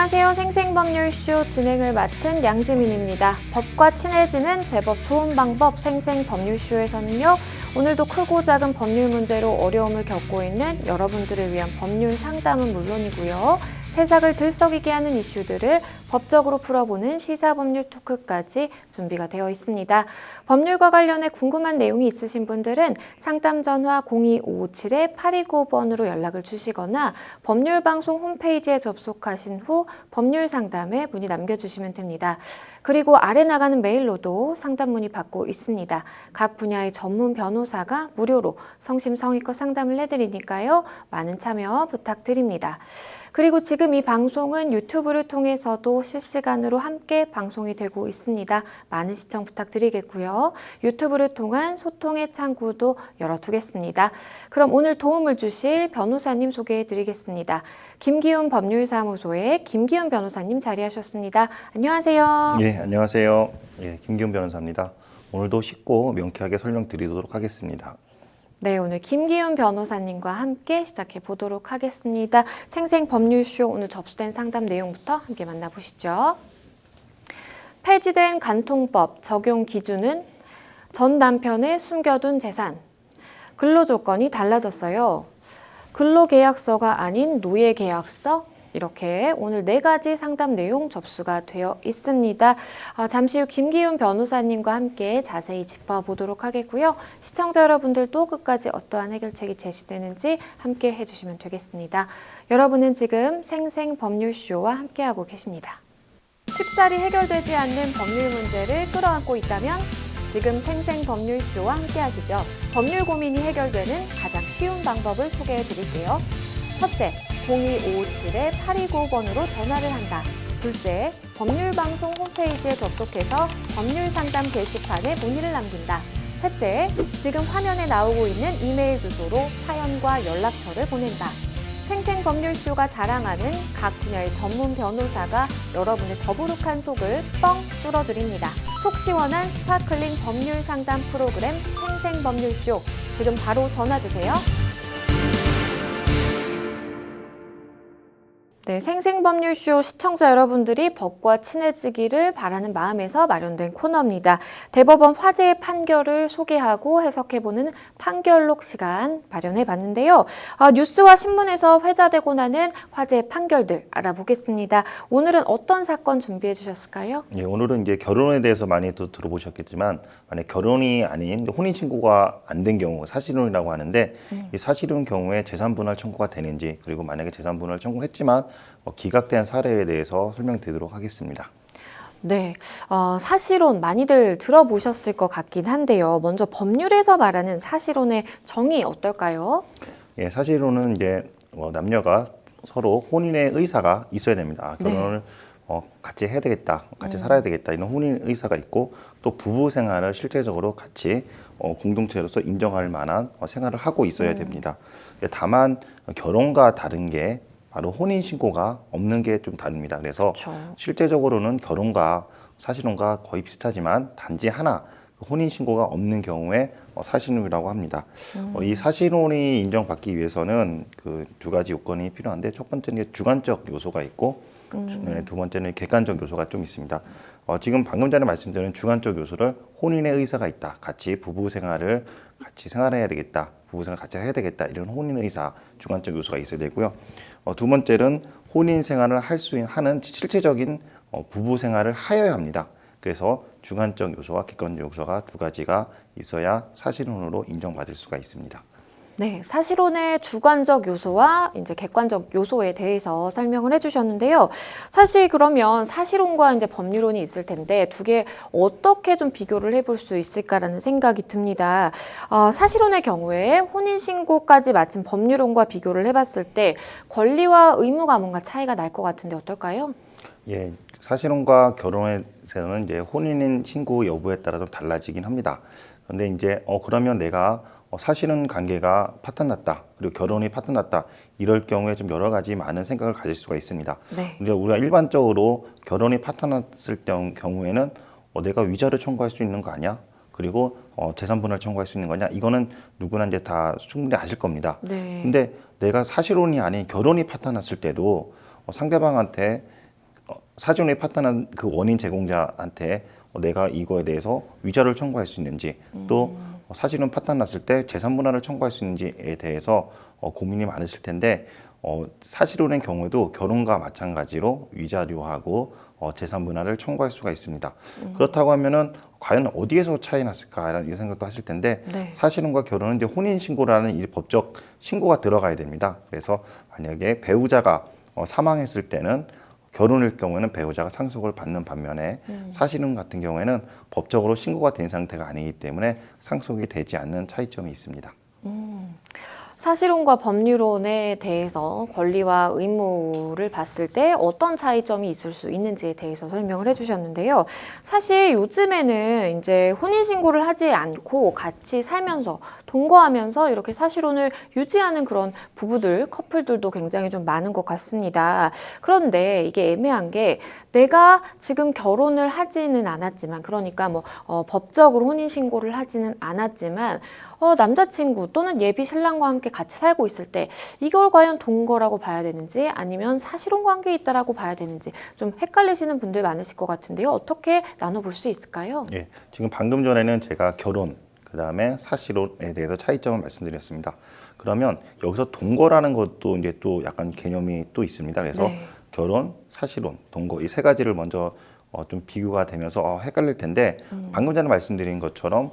안녕하세요. 생생법률쇼 진행을 맡은 양지민입니다. 법과 친해지는 제법 좋은 방법 생생법률쇼에서는요. 오늘도 크고 작은 법률 문제로 어려움을 겪고 있는 여러분들을 위한 법률 상담은 물론이고요. 세상을 들썩이게 하는 이슈들을 법적으로 풀어보는 시사법률 토크까지 준비가 되어 있습니다. 법률과 관련해 궁금한 내용이 있으신 분들은 상담 전화 02557-8295번으로 연락을 주시거나 법률방송 홈페이지에 접속하신 후 법률 상담에 문의 남겨주시면 됩니다. 그리고 아래 나가는 메일로도 상담 문의 받고 있습니다. 각 분야의 전문 변호사가 무료로 성심성의껏 상담을 해드리니까요. 많은 참여 부탁드립니다. 그리고 지금 이 방송은 유튜브를 통해서도 실시간으로 함께 방송이 되고 있습니다. 많은 시청 부탁드리겠고요. 유튜브를 통한 소통의 창구도 열어두겠습니다. 그럼 오늘 도움을 주실 변호사님 소개해드리겠습니다. 김기훈 법률사무소의 김기훈 변호사님 자리하셨습니다. 안녕하세요. 예, 안녕하세요. 예, 김기훈 변호사입니다. 오늘도 쉽고 명쾌하게 설명드리도록 하겠습니다. 네, 오늘 김기훈 변호사님과 함께 시작해 보도록 하겠습니다. 생생법률쇼 오늘 접수된 상담 내용부터 함께 만나보시죠. 폐지된 간통법 적용 기준은 전 남편의 숨겨둔 재산. 근로조건이 달라졌어요. 근로계약서가 아닌 노예계약서. 이렇게 오늘 4가지 상담 내용 접수가 되어 있습니다. 잠시 후 김기훈 변호사님과 함께 자세히 짚어보도록 하겠고요. 시청자 여러분들도 끝까지 어떠한 해결책이 제시되는지 함께 해주시면 되겠습니다. 여러분은 지금 생생법률쇼와 함께하고 계십니다. 쉽사리 해결되지 않는 법률 문제를 끌어안고 있다면 지금 생생법률쇼와 함께하시죠. 법률 고민이 해결되는 가장 쉬운 방법을 소개해드릴게요. 첫째, 02557-8295번으로 전화를 한다. 둘째, 법률방송 홈페이지에 접속해서 법률상담 게시판에 문의를 남긴다. 셋째, 지금 화면에 나오고 있는 이메일 주소로 사연과 연락처를 보낸다. 생생법률쇼가 자랑하는 각 분야의 전문 변호사가 여러분의 더부룩한 속을 뻥 뚫어드립니다. 속 시원한 스파클링 법률 상담 프로그램 생생법률쇼. 지금 바로 전화주세요. 네, 생생법률쇼 시청자 여러분들이 법과 친해지기를 바라는 마음에서 마련된 코너입니다. 대법원 화제의 판결을 소개하고 해석해보는 판결록 시간 마련해봤는데요. 뉴스와 신문에서 회자되고 나는 화제의 판결들 알아보겠습니다. 오늘은 어떤 사건 준비해 주셨을까요? 예, 오늘은 이제 결혼에 대해서 많이 들어보셨겠지만, 만약 결혼이 아닌 혼인신고가 안 된 경우, 사실혼이라고 하는데, 이 사실혼 경우에 재산분할 청구가 되는지, 그리고 만약에 재산분할 청구했지만 기각된 사례에 대해서 설명드리도록 하겠습니다. 네, 사실혼 많이들 들어보셨을 것 같긴 한데요. 먼저 법률에서 말하는 사실혼의 정의 어떨까요? 예, 사실혼은 이제 남녀가 서로 혼인의 의사가 있어야 됩니다. 결혼을 같이 해야 되겠다, 같이 살아야 되겠다 이런 혼인 의사가 있고, 또 부부 생활을 실제적으로 같이 공동체로서 인정할 만한 생활을 하고 있어야 됩니다. 다만 결혼과 다른 게 바로 혼인신고가 없는 게 좀 다릅니다. 그래서 그렇죠. 실제적으로는 결혼과 사실혼과 거의 비슷하지만 단지 하나 혼인신고가 없는 경우에 사실혼이라고 합니다. 이 사실혼이 인정받기 위해서는 그 2가지 요건이 필요한데, 첫 번째는 주관적 요소가 있고, 두 번째는 객관적 요소가 좀 있습니다. 지금 방금 전에 말씀드린 주관적 요소를 혼인의 의사가 있다, 같이 부부 생활을 같이 생활해야 되겠다, 부부 생활 같이 해야 되겠다, 이런 혼인 의사, 주관적 요소가 있어야 되고요. 두 번째는 혼인 생활을 할 수 하는 실체적인 부부 생활을 하여야 합니다. 그래서 주관적 요소와 객관적 요소가 2가지가 있어야 사실혼으로 인정받을 수가 있습니다. 네, 사실혼의 주관적 요소와 이제 객관적 요소에 대해서 설명을 해주셨는데요. 사실 그러면 사실혼과 이제 법률혼이 있을 텐데 2개 어떻게 좀 비교를 해볼 수 있을까라는 생각이 듭니다. 사실혼의 경우에 혼인신고까지 마친 법률혼과 비교를 해봤을 때 권리와 의무가 뭔가 차이가 날 것 같은데 어떨까요? 예, 사실혼과 결혼에서는 이제 혼인 신고 여부에 따라 좀 달라지긴 합니다. 그런데 이제 그러면 내가 사실은 관계가 파탄났다, 그리고 결혼이 파탄났다, 이럴 경우에 좀 여러 가지 많은 생각을 가질 수가 있습니다. 네. 근데 우리가 일반적으로 결혼이 파탄났을 경우에는 내가 위자료 청구할 수 있는 거 아니야? 그리고 재산분할 청구할 수 있는 거냐? 이거는 누구나 이제 다 충분히 아실 겁니다. 네. 근데 내가 사실혼이 아닌 결혼이 파탄났을 때도 상대방한테 사전에 파탄한 그 원인 제공자한테 내가 이거에 대해서 위자료를 청구할 수 있는지 또 사실은 파탄 났을 때 재산 분할을 청구할 수 있는지에 대해서 고민이 많으실 텐데 사실혼의 경우에도 결혼과 마찬가지로 위자료하고 재산 분할을 청구할 수가 있습니다. 그렇다고 하면은 과연 어디에서 차이 났을까라는 생각도 하실 텐데 네. 사실혼과 결혼은 이제 혼인 신고라는 이 법적 신고가 들어가야 됩니다. 그래서 만약에 배우자가 사망했을 때는 결혼일 경우에는 배우자가 상속을 받는 반면에 사실혼 같은 경우에는 법적으로 신고가 된 상태가 아니기 때문에 상속이 되지 않는 차이점이 있습니다. 사실혼과 법률혼에 대해서 권리와 의무를 봤을 때 어떤 차이점이 있을 수 있는지에 대해서 설명을 해주셨는데요. 사실 요즘에는 이제 혼인신고를 하지 않고 같이 살면서 동거하면서 이렇게 사실혼을 유지하는 그런 부부들, 커플들도 굉장히 좀 많은 것 같습니다. 그런데 이게 애매한 게 내가 지금 결혼을 하지는 않았지만, 그러니까 뭐 법적으로 혼인신고를 하지는 않았지만 남자친구 또는 예비 신랑과 함께 같이 살고 있을 때 이걸 과연 동거라고 봐야 되는지 아니면 사실혼 관계에 있다라고 봐야 되는지 좀 헷갈리시는 분들 많으실 것 같은데요. 어떻게 나눠볼 수 있을까요? 예, 지금 방금 전에는 제가 결혼, 그 다음에 사실혼에 대해서 차이점을 말씀드렸습니다. 그러면 여기서 동거라는 것도 이제 또 약간 개념이 또 있습니다. 그래서 네. 결혼, 사실혼, 동거 이 세 가지를 먼저 좀 비교가 되면서 헷갈릴 텐데 방금 전에 말씀드린 것처럼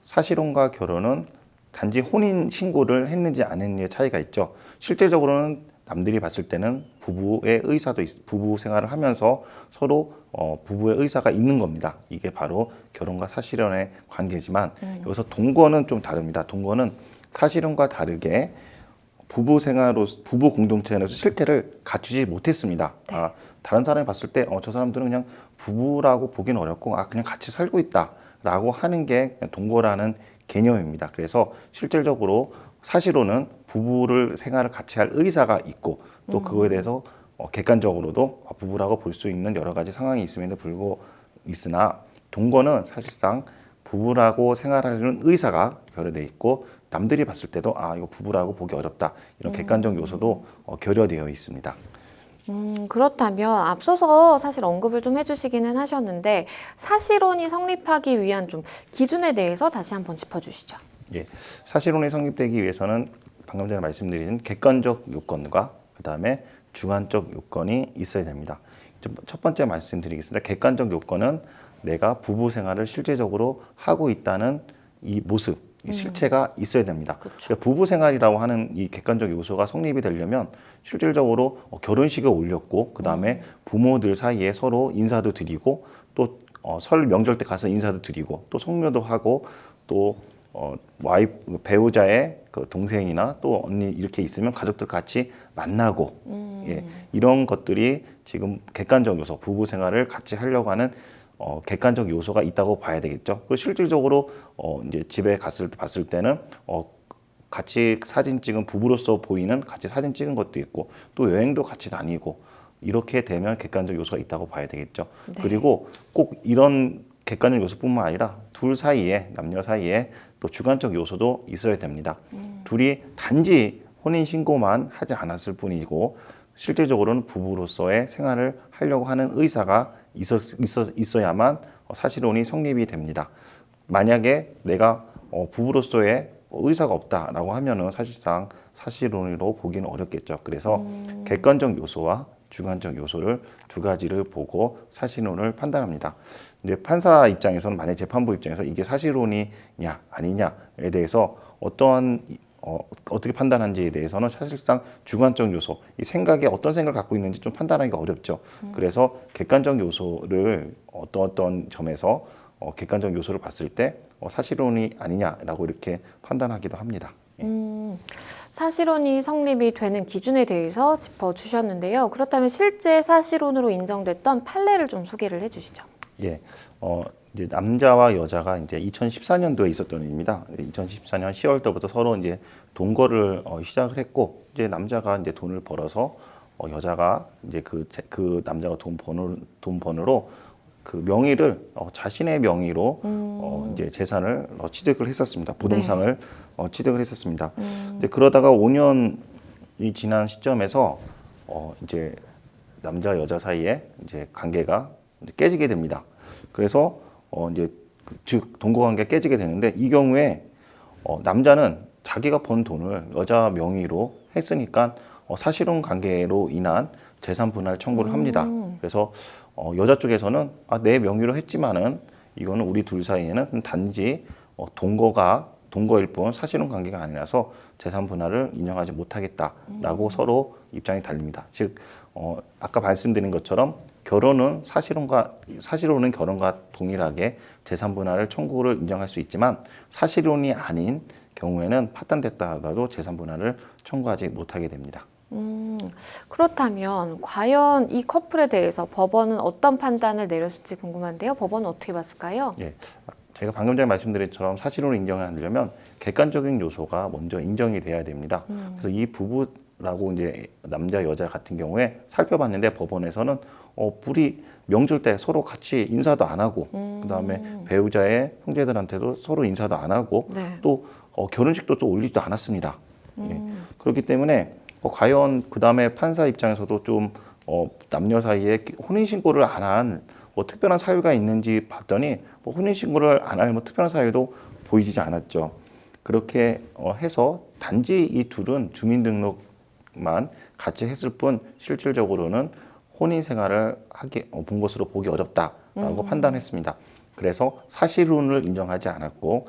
사실혼과 결혼은 단지 혼인 신고를 했는지 안 했는지의 차이가 있죠. 실제적으로는 남들이 봤을 때는 부부의 의사도 부부 생활을 하면서 서로 부부의 의사가 있는 겁니다. 이게 바로 결혼과 사실혼의 관계지만 여기서 동거는 좀 다릅니다. 동거는 사실혼과 다르게 부부 생활로 부부 공동체 안에서 실태를 갖추지 못했습니다. 네. 다른 사람이 봤을 때 저 사람들은 그냥 부부라고 보기는 어렵고 그냥 같이 살고 있다라고 하는 게 그냥 동거라는 개념입니다. 그래서 실질적으로 사실로는 부부를 생활을 같이 할 의사가 있고 또 그거에 대해서 객관적으로도 부부라고 볼 수 있는 여러 가지 상황이 있음에도 불구하고 있으나 동거는 사실상 부부라고 생활하는 의사가 결여돼 있고 남들이 봤을 때도 이거 부부라고 보기 어렵다 이런 객관적 요소도 결여되어 있습니다. 그렇다면 앞서서 사실 언급을 좀 해주시기는 하셨는데 사실혼이 성립하기 위한 좀 기준에 대해서 다시 한번 짚어주시죠. 예, 사실혼이 성립되기 위해서는 방금 전에 말씀드린 객관적 요건과 그 다음에 주관적 요건이 있어야 됩니다. 첫 번째 말씀드리겠습니다. 객관적 요건은 내가 부부 생활을 실제적으로 하고 있다는 이 모습, 이 실체가 있어야 됩니다. 그러니까 부부 생활이라고 하는 이 객관적 요소가 성립이 되려면 실질적으로 결혼식을 올렸고 그 다음에 부모들 사이에 서로 인사도 드리고 또 설 명절 때 가서 인사도 드리고 또 성묘도 하고 또 와이프 배우자의 그 동생이나 또 언니 이렇게 있으면 가족들 같이 만나고 예, 이런 것들이 지금 객관적 요소 부부 생활을 같이 하려고 하는 객관적 요소가 있다고 봐야 되겠죠. 그리고 실질적으로 이제 집에 봤을 때는 같이 사진 찍은 부부로서 보이는 같이 사진 찍은 것도 있고 또 여행도 같이 다니고 이렇게 되면 객관적 요소가 있다고 봐야 되겠죠. 네. 그리고 꼭 이런 객관적 요소뿐만 아니라 둘 사이에 남녀 사이에 또 주관적 요소도 있어야 됩니다. 둘이 단지 혼인 신고만 하지 않았을 뿐이고 실질적으로는 부부로서의 생활을 하려고 하는 의사가 있어야만 사실혼이 성립이 됩니다. 만약에 내가 부부로서의 의사가 없다라고 하면은 사실상 사실혼으로 보기는 어렵겠죠. 그래서 객관적 요소와 주관적 요소를 두 가지를 보고 사실혼을 판단합니다. 이제 판사 입장에서는 만약 재판부 입장에서 이게 사실혼이냐 아니냐에 대해서 어떻게 판단하는지에 대해서는 사실상 주관적 요소, 이 생각에 어떤 생각을 갖고 있는지 좀 판단하기가 어렵죠. 그래서 객관적 요소를 어떤 점에서 객관적 요소를 봤을 때 사실혼이 아니냐라고 이렇게 판단하기도 합니다. 사실혼이 성립이 되는 기준에 대해서 짚어주셨는데요. 그렇다면 실제 사실혼으로 인정됐던 판례를 좀 소개를 해주시죠. 예, 이제 남자와 여자가 이제 2014년도에 있었던 일입니다. 2014년 10월달부터 서로 이제 동거를 시작을 했고, 이제 남자가 이제 돈을 벌어서 여자가 이제 그 남자가 돈 번으로 그 명의를 자신의 명의로 이제 재산을 취득을 했었습니다. 부동산을 취득을 했었습니다. 근데 그러다가 5년이 지난 시점에서 이제 남자 여자 사이에 이제 관계가 이제 깨지게 됩니다. 그래서 이제 즉 동거 관계가 깨지게 되는데 이 경우에 남자는 자기가 번 돈을 여자 명의로 했으니까 사실혼 관계로 인한 재산 분할 청구를 합니다. 그래서 여자 쪽에서는 내 명의로 했지만은 이거는 우리 둘 사이에는 단지 동거일 뿐 사실혼 관계가 아니라서 재산 분할을 인정하지 못하겠다라고 서로 입장이 달립니다. 즉 아까 말씀드린 것처럼 사실혼은 결혼과 동일하게 재산 분할을 청구를 인정할 수 있지만 사실혼이 아닌 경우에는 파탄됐다 하더라도 재산 분할을 청구하지 못하게 됩니다. 그렇다면 과연 이 커플에 대해서 법원은 어떤 판단을 내렸을지 궁금한데요. 법원은 어떻게 봤을까요? 예, 제가 방금 전에 말씀드린 것처럼 사실혼을 인정하려면 객관적인 요소가 먼저 인정이 돼야 됩니다. 그래서 이 부부라고 이제 남자 여자 같은 경우에 살펴봤는데 법원에서는 둘이 명절 때 서로 같이 인사도 안 하고 그다음에 배우자의 형제들한테도 서로 인사도 안 하고 네. 또 결혼식도 또 올리지도 않았습니다. 예, 그렇기 때문에 과연 그다음에 판사 입장에서도 좀 남녀 사이에 혼인신고를 안 한 특별한 사유가 있는지 봤더니 혼인신고를 안 할 특별한 사유도 보이지 않았죠. 그렇게 해서 단지 이 둘은 주민등록만 같이 했을 뿐 실질적으로는 혼인 생활을 본 것으로 보기 어렵다라고 판단했습니다. 그래서 사실혼을 인정하지 않았고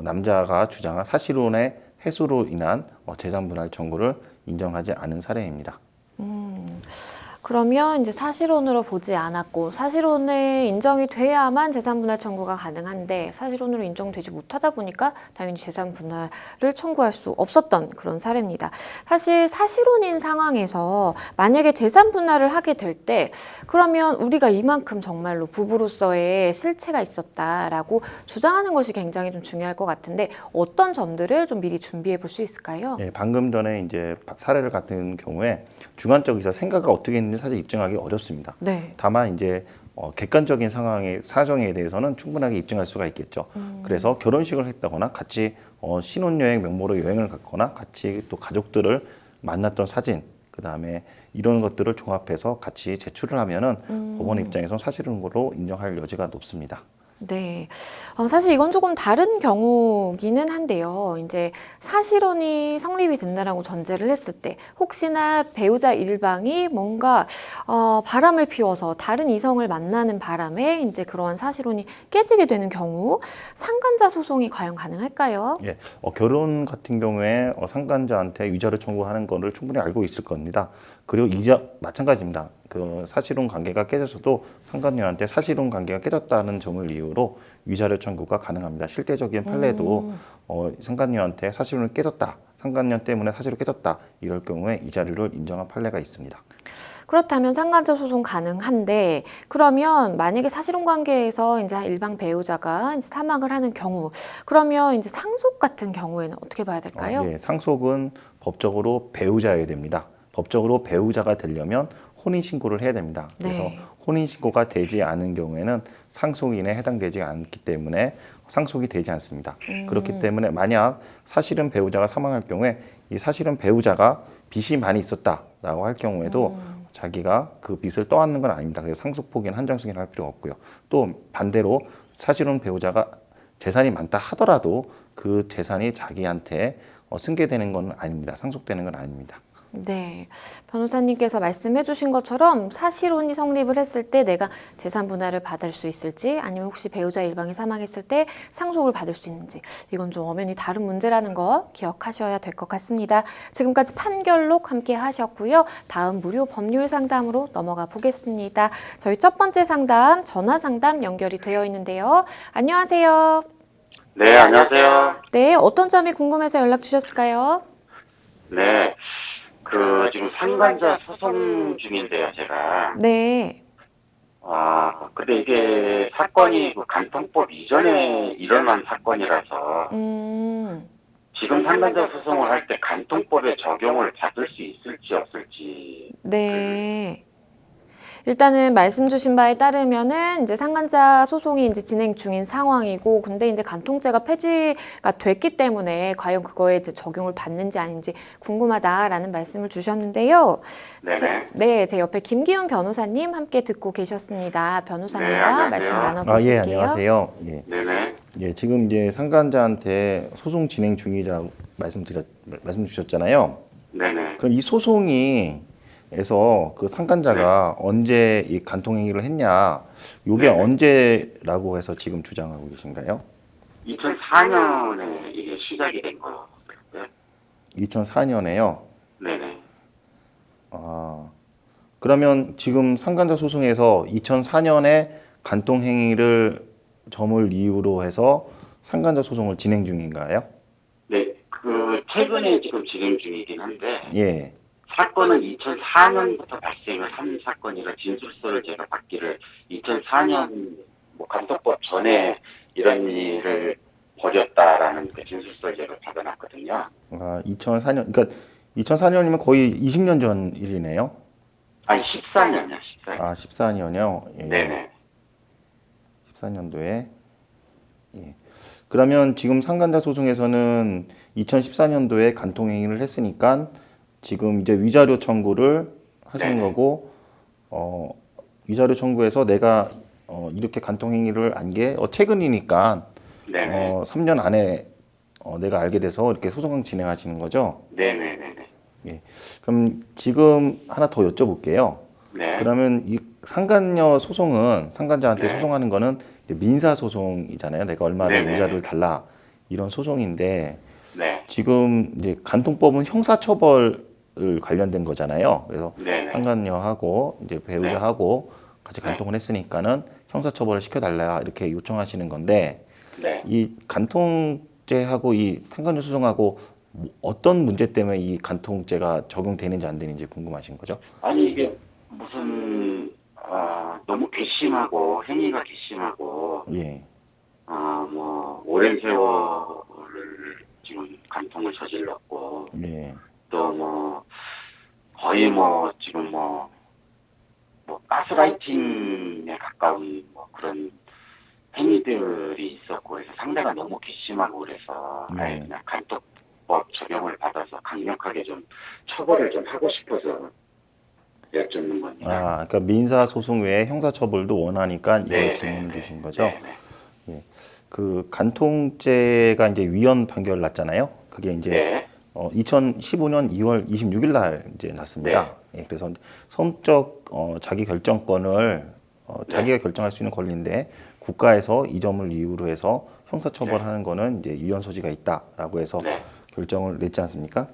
남자가 주장한 사실혼의 해소로 인한 재산 분할 청구를 인정하지 않은 사례입니다. 그러면 이제 사실혼으로 보지 않았고 사실혼에 인정이 돼야만 재산 분할 청구가 가능한데 사실혼으로 인정되지 못하다 보니까 당연히 재산 분할을 청구할 수 없었던 그런 사례입니다. 사실 사실혼인 상황에서 만약에 재산 분할을 하게 될 때 그러면 우리가 이만큼 정말로 부부로서의 실체가 있었다라고 주장하는 것이 굉장히 좀 중요할 것 같은데 어떤 점들을 좀 미리 준비해 볼 수 있을까요? 예, 방금 전에 이제 사례를 같은 경우에 주관적이서 생각을 어떻게 했는지 사실 입증하기 어렵습니다. 네. 다만 이제 객관적인 사정에 대해서는 충분하게 입증할 수가 있겠죠. 그래서 결혼식을 했다거나 같이 신혼여행 명목으로 여행을 갔거나 같이 또 가족들을 만났던 사진, 그 다음에 이런 것들을 종합해서 같이 제출을 하면은 법원 입장에서는 사실혼으로 인정할 여지가 높습니다. 네. 사실 이건 조금 다른 경우기는 한데요. 이제 사실혼이 성립이 된다라고 전제를 했을 때 혹시나 배우자 일방이 뭔가 바람을 피워서 다른 이성을 만나는 바람에 이제 그러한 사실혼이 깨지게 되는 경우 상간자 소송이 과연 가능할까요? 예, 결혼 같은 경우에 상간자한테 위자료 청구하는 거를 충분히 알고 있을 겁니다. 그리고 마찬가지입니다. 그 사실혼 관계가 깨져서도 상간녀한테 사실혼 관계가 깨졌다는 점을 이유로 위자료 청구가 가능합니다. 실제적인 판례도 상간녀한테 사실혼이 깨졌다, 상간녀 때문에 사실이 깨졌다 이럴 경우에 위자료를 인정한 판례가 있습니다. 그렇다면 상간자 소송 가능한데 그러면 만약에 사실혼 관계에서 이제 일방 배우자가 이제 사망을 하는 경우 그러면 이제 상속 같은 경우에는 어떻게 봐야 될까요? 예, 상속은 법적으로 배우자여야 됩니다. 법적으로 배우자가 되려면 혼인신고를 해야 됩니다. 그래서 네. 혼인신고가 되지 않은 경우에는 상속인에 해당되지 않기 때문에 상속이 되지 않습니다. 그렇기 때문에 만약 사실은 배우자가 사망할 경우에 이 사실은 배우자가 빚이 많이 있었다라고 할 경우에도 자기가 그 빚을 떠안는 건 아닙니다. 그래서 상속 포기는 한정 승인을 할 필요가 없고요. 또 반대로 사실은 배우자가 재산이 많다 하더라도 그 재산이 자기한테 승계되는 건 아닙니다. 상속되는 건 아닙니다. 네, 변호사님께서 말씀해 주신 것처럼 사실혼이 성립을 했을 때 내가 재산 분할을 받을 수 있을지 아니면 혹시 배우자 일방이 사망했을 때 상속을 받을 수 있는지 이건 좀 엄연히 다른 문제라는 거 기억하셔야 될 것 같습니다. 지금까지 판결록 함께 하셨고요. 다음 무료 법률 상담으로 넘어가 보겠습니다. 저희 첫 번째 상담 전화 상담 연결이 되어 있는데요. 안녕하세요. 네, 안녕하세요. 네, 어떤 점이 궁금해서 연락 주셨을까요? 네, 지금 상간자 소송 중인데요, 제가. 네. 근데 이게 사건이 간통법 이전에 일어난 사건이라서, 지금 상간자 소송을 할 때 간통법의 적용을 받을 수 있을지 없을지. 네. 일단은 말씀 주신 바에 따르면은 이제 상간자 소송이 이제 진행 중인 상황이고, 근데 이제 간통죄가 폐지가 됐기 때문에 과연 그거에 이제 적용을 받는지 아닌지 궁금하다라는 말씀을 주셨는데요. 네네. 제 옆에 김기훈 변호사님 함께 듣고 계셨습니다. 변호사님과 네, 안녕하세요. 말씀 예, 나눠보실게요. 안녕하세요. 예. 네네. 예, 지금 이제 상간자한테 소송 진행 중이라고 말씀 주셨잖아요. 네네. 그럼 이 소송에서 그 상간자가 언제 이 간통행위를 했냐, 요게 네네. 언제라고 해서 지금 주장하고 계신가요? 2004년에 이게 시작이 된 거예요. 2004년에요. 네네. 아, 그러면 지금 상간자 소송에서 2004년에 간통행위를 점을 이유로 해서 상간자 소송을 진행 중인가요? 네, 최근에 지금 진행 중이긴 한데, 예. 사건은 2004년부터 발생을 한 사건이라 진술서를 제가 받기를 2004년 간통법 전에 이런 일을 벌였다라는 그 진술서를 제가 받아놨거든요. 아, 2004년, 그러니까 2004년이면 거의 20년 전 일이네요. 아니, 14년이요, 14년. 아, 14년이요. 예. 네네. 14년도에. 예. 그러면 지금 상간자 소송에서는 2014년도에 간통행위를 했으니까 지금 이제 위자료 청구를 하시는 네네. 거고, 위자료 청구해서 내가 이렇게 간통행위를 한 게 최근이니까 네네. 3년 안에 내가 알게 돼서 이렇게 소송 진행하시는 거죠. 네네네네. 예. 그럼 지금 하나 더 여쭤볼게요. 네. 그러면 이 상간녀 소송은 상간자한테 네. 소송하는 거는 이제 민사 소송이잖아요. 내가 얼마나 네네. 위자료를 달라 이런 소송인데 네. 지금 이제 간통법은 형사처벌을 관련된 거잖아요. 그래서 네네. 상간녀하고 이제 배우자하고 같이 간통을 했으니까는 형사처벌을 시켜달라 이렇게 요청하시는 건데 네. 이 간통죄하고 이 상간녀 소송하고 어떤 문제 때문에 이 간통죄가 적용되는지 안 되는지 궁금하신 거죠? 아니, 이게 무슨, 너무 괘씸하고, 행위가 괘씸하고, 예. 오랜 세월을 지금 간통을 저질렀고, 예. 또 거의 지금 가스라이팅에 가까운 그런 행위들이 있었고, 그래서 상대가 너무 괘씸하고 그래서, 아예 그냥 간통법 적용을 받아서 강력하게 좀 처벌을 좀 하고 싶어서 여쭙는 겁니다. 아, 그러니까 민사 소송 외에 형사 처벌도 원하니까 이걸 네, 질문 네, 주신 거죠. 네, 네. 그 간통죄가 이제 위헌 판결 났잖아요. 그게 이제 네. 2015년 2월 26일 날 이제 났습니다. 예, 그래서 성적 자기 결정권을 자기가 결정할 수 있는 권리인데 국가에서 이 점을 이유로 해서 형사 처벌하는 거는 이제 위헌 소지가 있다라고 해서 네. 결정을 냈지 않습니까?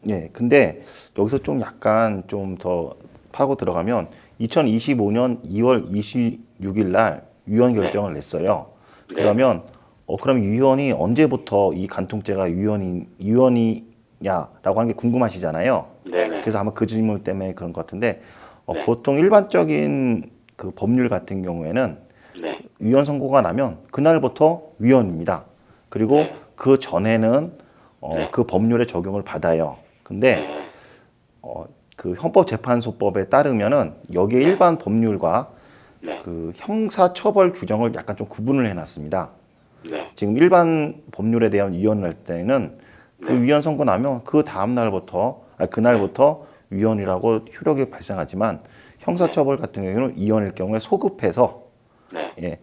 예, 근데 여기서 좀 약간 좀 더 파고 들어가면 2025년 2월 26일 날 위헌 결정을 냈어요. 네. 그러면 그럼 위헌이 언제부터 이 간통죄가 위헌이냐라고 하는 게 궁금하시잖아요. 네네. 그래서 아마 그 질문 때문에 그런 것 같은데 네. 보통 일반적인 그 법률 같은 경우에는 네. 위헌 선고가 나면 그날부터 위헌입니다. 그리고 네. 그 전에는 네. 그 법률의 적용을 받아요. 근데 네. 그 헌법재판소법에 따르면은 여기에 일반 법률과 네. 그 형사처벌 규정을 약간 좀 구분을 해놨습니다. 네. 지금 일반 법률에 대한 위헌을 할 때는 그 네. 위헌 선고 나면 그 다음 날부터 그날부터 위헌이라고 효력이 발생하지만 형사처벌 같은 경우에는 위헌일 경우에 소급해서 네. 예,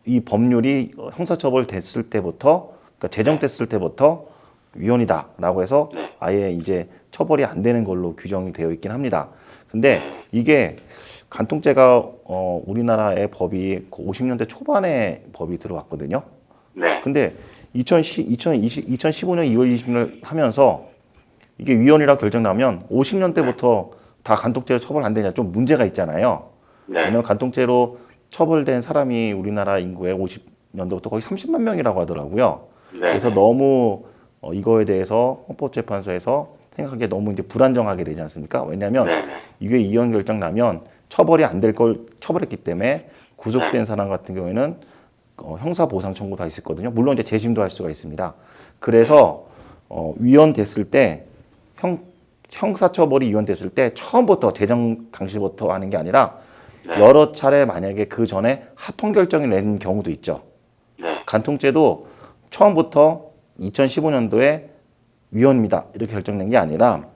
이 법률이 형사처벌 됐을 때부터 그러니까 제정됐을 때부터 위헌이다라고 해서 네. 아예 이제 처벌이 안 되는 걸로 규정이 되어 있긴 합니다. 근데 이게 간통죄가 우리나라의 법이 50년대 초반에 법이 들어왔거든요. 네. 근데 2015년 2월 20일 하면서 이게 위헌이라고 결정 나면 50년대부터 다 간통죄로 처벌 안 되냐 좀 문제가 있잖아요. 네. 왜냐면 간통죄로 처벌된 사람이 우리나라 인구의 50년도부터 거의 30만 명이라고 하더라고요. 네. 그래서 너무 이거에 대해서 헌법재판소에서 생각하기에 너무 이제 불안정하게 되지 않습니까? 왜냐하면 네. 이게 위헌 결정 나면 처벌이 안 될 걸 처벌했기 때문에 구속된 사람 같은 경우에는 형사 보상 청구 다 있었거든요. 물론 이제 재심도 할 수가 있습니다. 그래서 위헌 됐을 때 형사처벌이 이원됐을 때 처음부터 재정 당시부터 하는 게 아니라 네. 여러 차례 만약에 그 전에 합헌 결정을 낸 경우도 있죠. 네. 간통죄도 처음부터 2015년도에 위헌입니다. 이렇게 결정된 게 아니라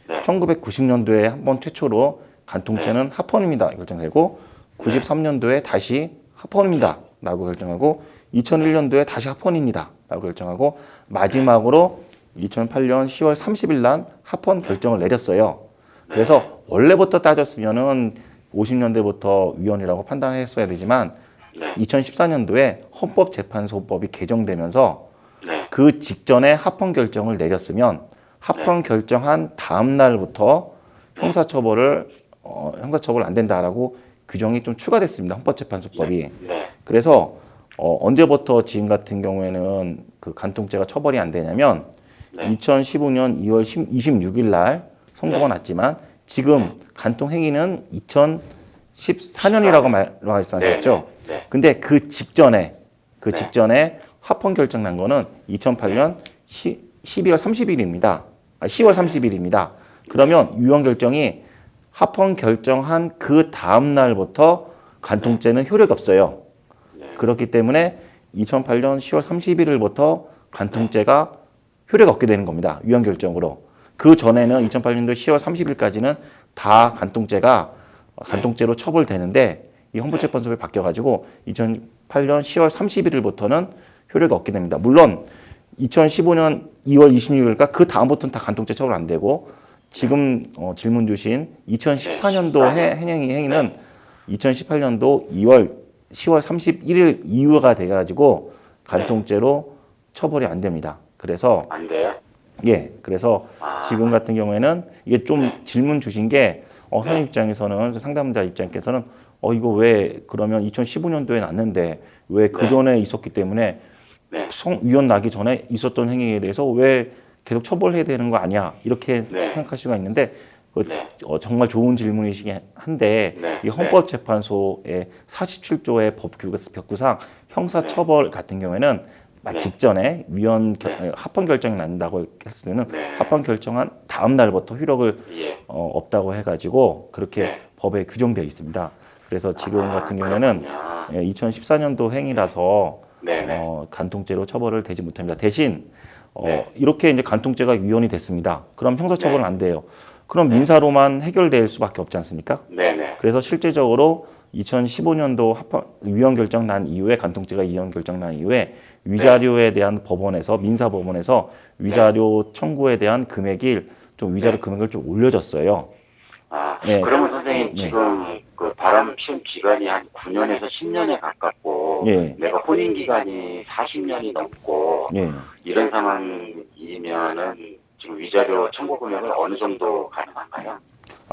네. 1990년도에 한 번 최초로 간통죄는 합헌입니다. 결정되고 93년도에 다시 합헌입니다. 라고 결정하고 2001년도에 다시 합헌입니다. 라고 결정하고 마지막으로 2008년 10월 30일 날 합헌 결정을 내렸어요. 그래서 원래부터 따졌으면은 50년대부터 위헌이라고 판단했어야 되지만 네. 2014년도에 헌법재판소법이 개정되면서 네. 그 직전에 합헌 결정을 내렸으면 합헌 결정한 다음 날부터 형사처벌을 형사처벌 안 된다라고 규정이 좀 추가됐습니다. 헌법재판소법이. 네. 그래서 언제부터 지금 같은 경우에는 그 간통죄가 처벌이 안 되냐면 네. 2015년 2월 26일 날 선고가 났지만 지금 간통 행위는 2014년이라고 말씀하셨죠. 네. 네. 근데 그 직전에 네. 직전에 합헌 결정 난 거는 2008년 12월 30일입니다. 10월 30일입니다. 그러면 위헌 결정이 합헌 결정한 그 다음 날부터 간통죄는 효력이 없어요. 네. 그렇기 때문에 2008년 10월 31일부터 간통죄가 효력이 없게 되는 겁니다. 위헌 결정으로. 그 전에는 2008년도 10월 30일까지는 다 간통죄로 처벌되는데 이 헌법재판소에 바뀌어가지고 2008년 10월 31일부터는 효력이 없게 됩니다. 물론 2015년 2월 26일까 그 다음부터는 다 간통죄 처벌 안 되고 지금 질문 주신 2014년도 행위는 2018년도 10월 31일 이후가 돼가지고 간통죄로 처벌이 안 됩니다. 그래서 안 돼요? 예, 그래서 지금 같은 경우에는 이게 좀 질문 주신 게 선생님 입장에서는 상담자 입장께서는 이거 왜 그러면 2015년도에 났는데 왜 그 전에 있었기 때문에 네. 위헌 나기 전에 있었던 행위에 대해서 왜 계속 처벌해야 되는 거 아니야 이렇게 생각할 수가 있는데 정말 좋은 질문이시긴 한데 이 헌법재판소의 47조의 법규상 형사처벌 같은 경우에는 직전에 합헌 결정이 난다고 했을 때는 합헌 결정한 다음 날부터 효력을 없다고 해가지고 그렇게 법에 규정되어 있습니다. 그래서 지금 같은 경우에는 2014년도 행위라서 간통죄로 처벌을 되지 못합니다. 대신 이렇게 이제 간통죄가 위헌이 됐습니다. 그럼 형사처벌은 안 돼요. 그럼 민사로만 해결될 수밖에 없지 않습니까? 그래서 실제적으로 2015년도 위헌 결정 난 이후에 간통죄가 위헌 결정 난 이후에 위자료에 대한 법원에서 민사법원에서 위자료 청구에 대한 금액을 좀 위자료 금액을 좀 올려줬어요. 그러면 선생님 지금 그 바람 피운 기간이 한 9년에서 10년에 가깝고 내가 혼인 기간이 40년이 넘고 이런 상황이면은 지금 위자료 청구 금액은 어느 정도 가능한가요?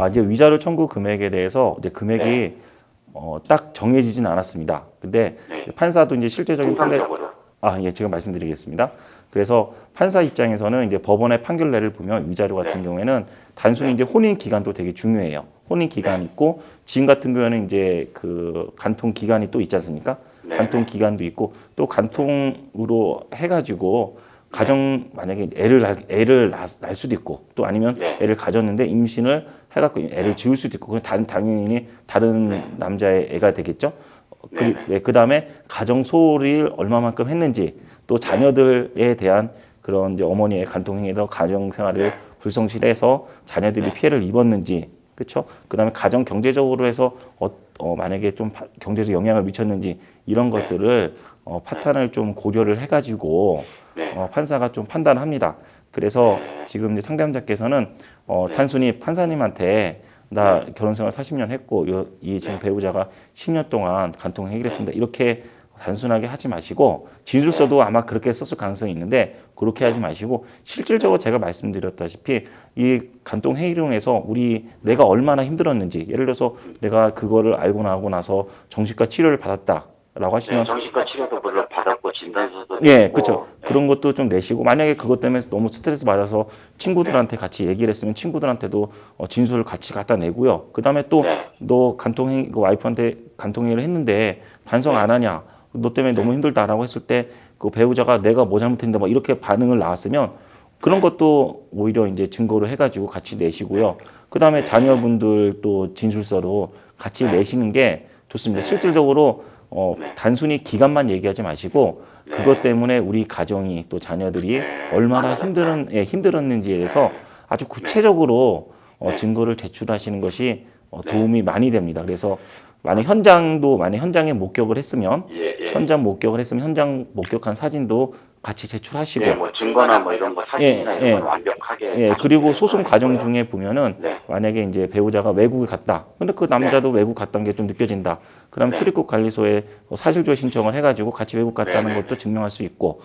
이제 위자료 청구 금액에 대해서 이제 금액이 딱 정해지진 않았습니다. 근데 판사도 이제 실제적인 예, 제가 말씀드리겠습니다. 그래서 판사 입장에서는 이제 법원의 판결례를 보면 위자료 같은 경우에는 단순히 이제 혼인 기간도 되게 중요해요. 혼인 기간 있고 지금 같은 경우에는 이제 그 간통 기간이 또 있지 않습니까? 간통 기간도 있고 또 간통으로 해가지고 가정 만약에 애를 낳을 수도 있고 또 아니면 애를 가졌는데 임신을 해갖고 애를 지울 수도 있고 그건 당연히 다른 남자의 애가 되겠죠. 그 다음에 가정 소홀을 얼마만큼 했는지 또 자녀들에 대한 그런 이제 어머니의 간통행위에서 가정 생활을 불성실해서 자녀들이 피해를 입었는지 그렇죠. 그 다음에 가정 경제적으로 해서 만약에 좀 경제적 영향을 미쳤는지 이런 것들을 파탄을 좀 고려를 해가지고 판사가 좀 판단합니다. 그래서 지금 이제 상담자께서는 단순히 판사님한테 나 결혼생활 40년 했고 이 지금 배우자가 10년 동안 간통 행위를 했습니다. 이렇게 단순하게 하지 마시고 진술서도 아마 그렇게 썼을 가능성이 있는데 그렇게 하지 마시고 실질적으로 제가 말씀드렸다시피 이 간통 행위로 인해서 내가 얼마나 힘들었는지 예를 들어서 내가 그거를 알고 나고 나서 정신과 치료를 받았다라고 하시면 정신과 치료도 물론 받았고 진단서도 그렇죠. 그런 것도 좀 내시고 만약에 그것 때문에 너무 스트레스 받아서 친구들한테 같이 얘기를 했으면 친구들한테도 진술을 같이 갖다 내고요. 그다음에 또 너 간통행위 와이프한테 간통행위를 했는데 반성 안 하냐? 너 때문에 너무 힘들다라고 했을 때 그 배우자가 내가 뭐 잘못했는데 막 이렇게 반응을 나왔으면 그런 것도 오히려 이제 증거로 해가지고 같이 내시고요. 그 다음에 자녀분들 또 진술서로 같이 내시는 게 좋습니다. 실질적으로 단순히 기간만 얘기하지 마시고 그것 때문에 우리 가정이 또 자녀들이 얼마나 힘들었는지에 대해서 아주 구체적으로 증거를 제출하시는 것이 도움이 많이 됩니다. 그래서 만약 현장에 목격을 했으면 현장 목격한 사진도 같이 제출하시고 뭐 증거나 뭐 이런 거 사진이나 이런 건 완벽하게 그리고 소송 과정 있고요. 중에 보면은 만약에 이제 배우자가 외국에 갔다. 근데 그 남자도 외국 갔다는 게 좀 느껴진다. 그럼 출입국 관리소에 사실조회 신청을 해가지고 같이 외국 갔다는 것도 증명할 수 있고.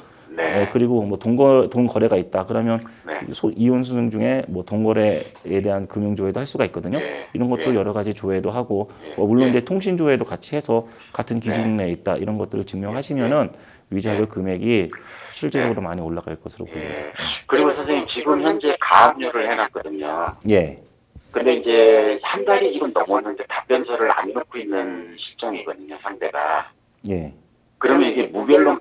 그리고 뭐 돈 거래가 있다. 그러면 이혼 소송 중에 뭐 돈 거래에 대한 금융 조회도 할 수가 있거든요. 이런 것도 여러 가지 조회도 하고 물론 이제 통신 조회도 같이 해서 같은 기준 내에 있다. 이런 것들을 증명하시면은 위자료 금액이 실질적으로 많이 올라갈 것으로 보입니다. 그리고 선생님 지금 현재 가압류를 해놨거든요. 예. 근데 이제 한 달이 지금 넘었는데 답변서를 안 넣고 있는 실정이거든요, 상대가. 예. 그러면 이게 무결론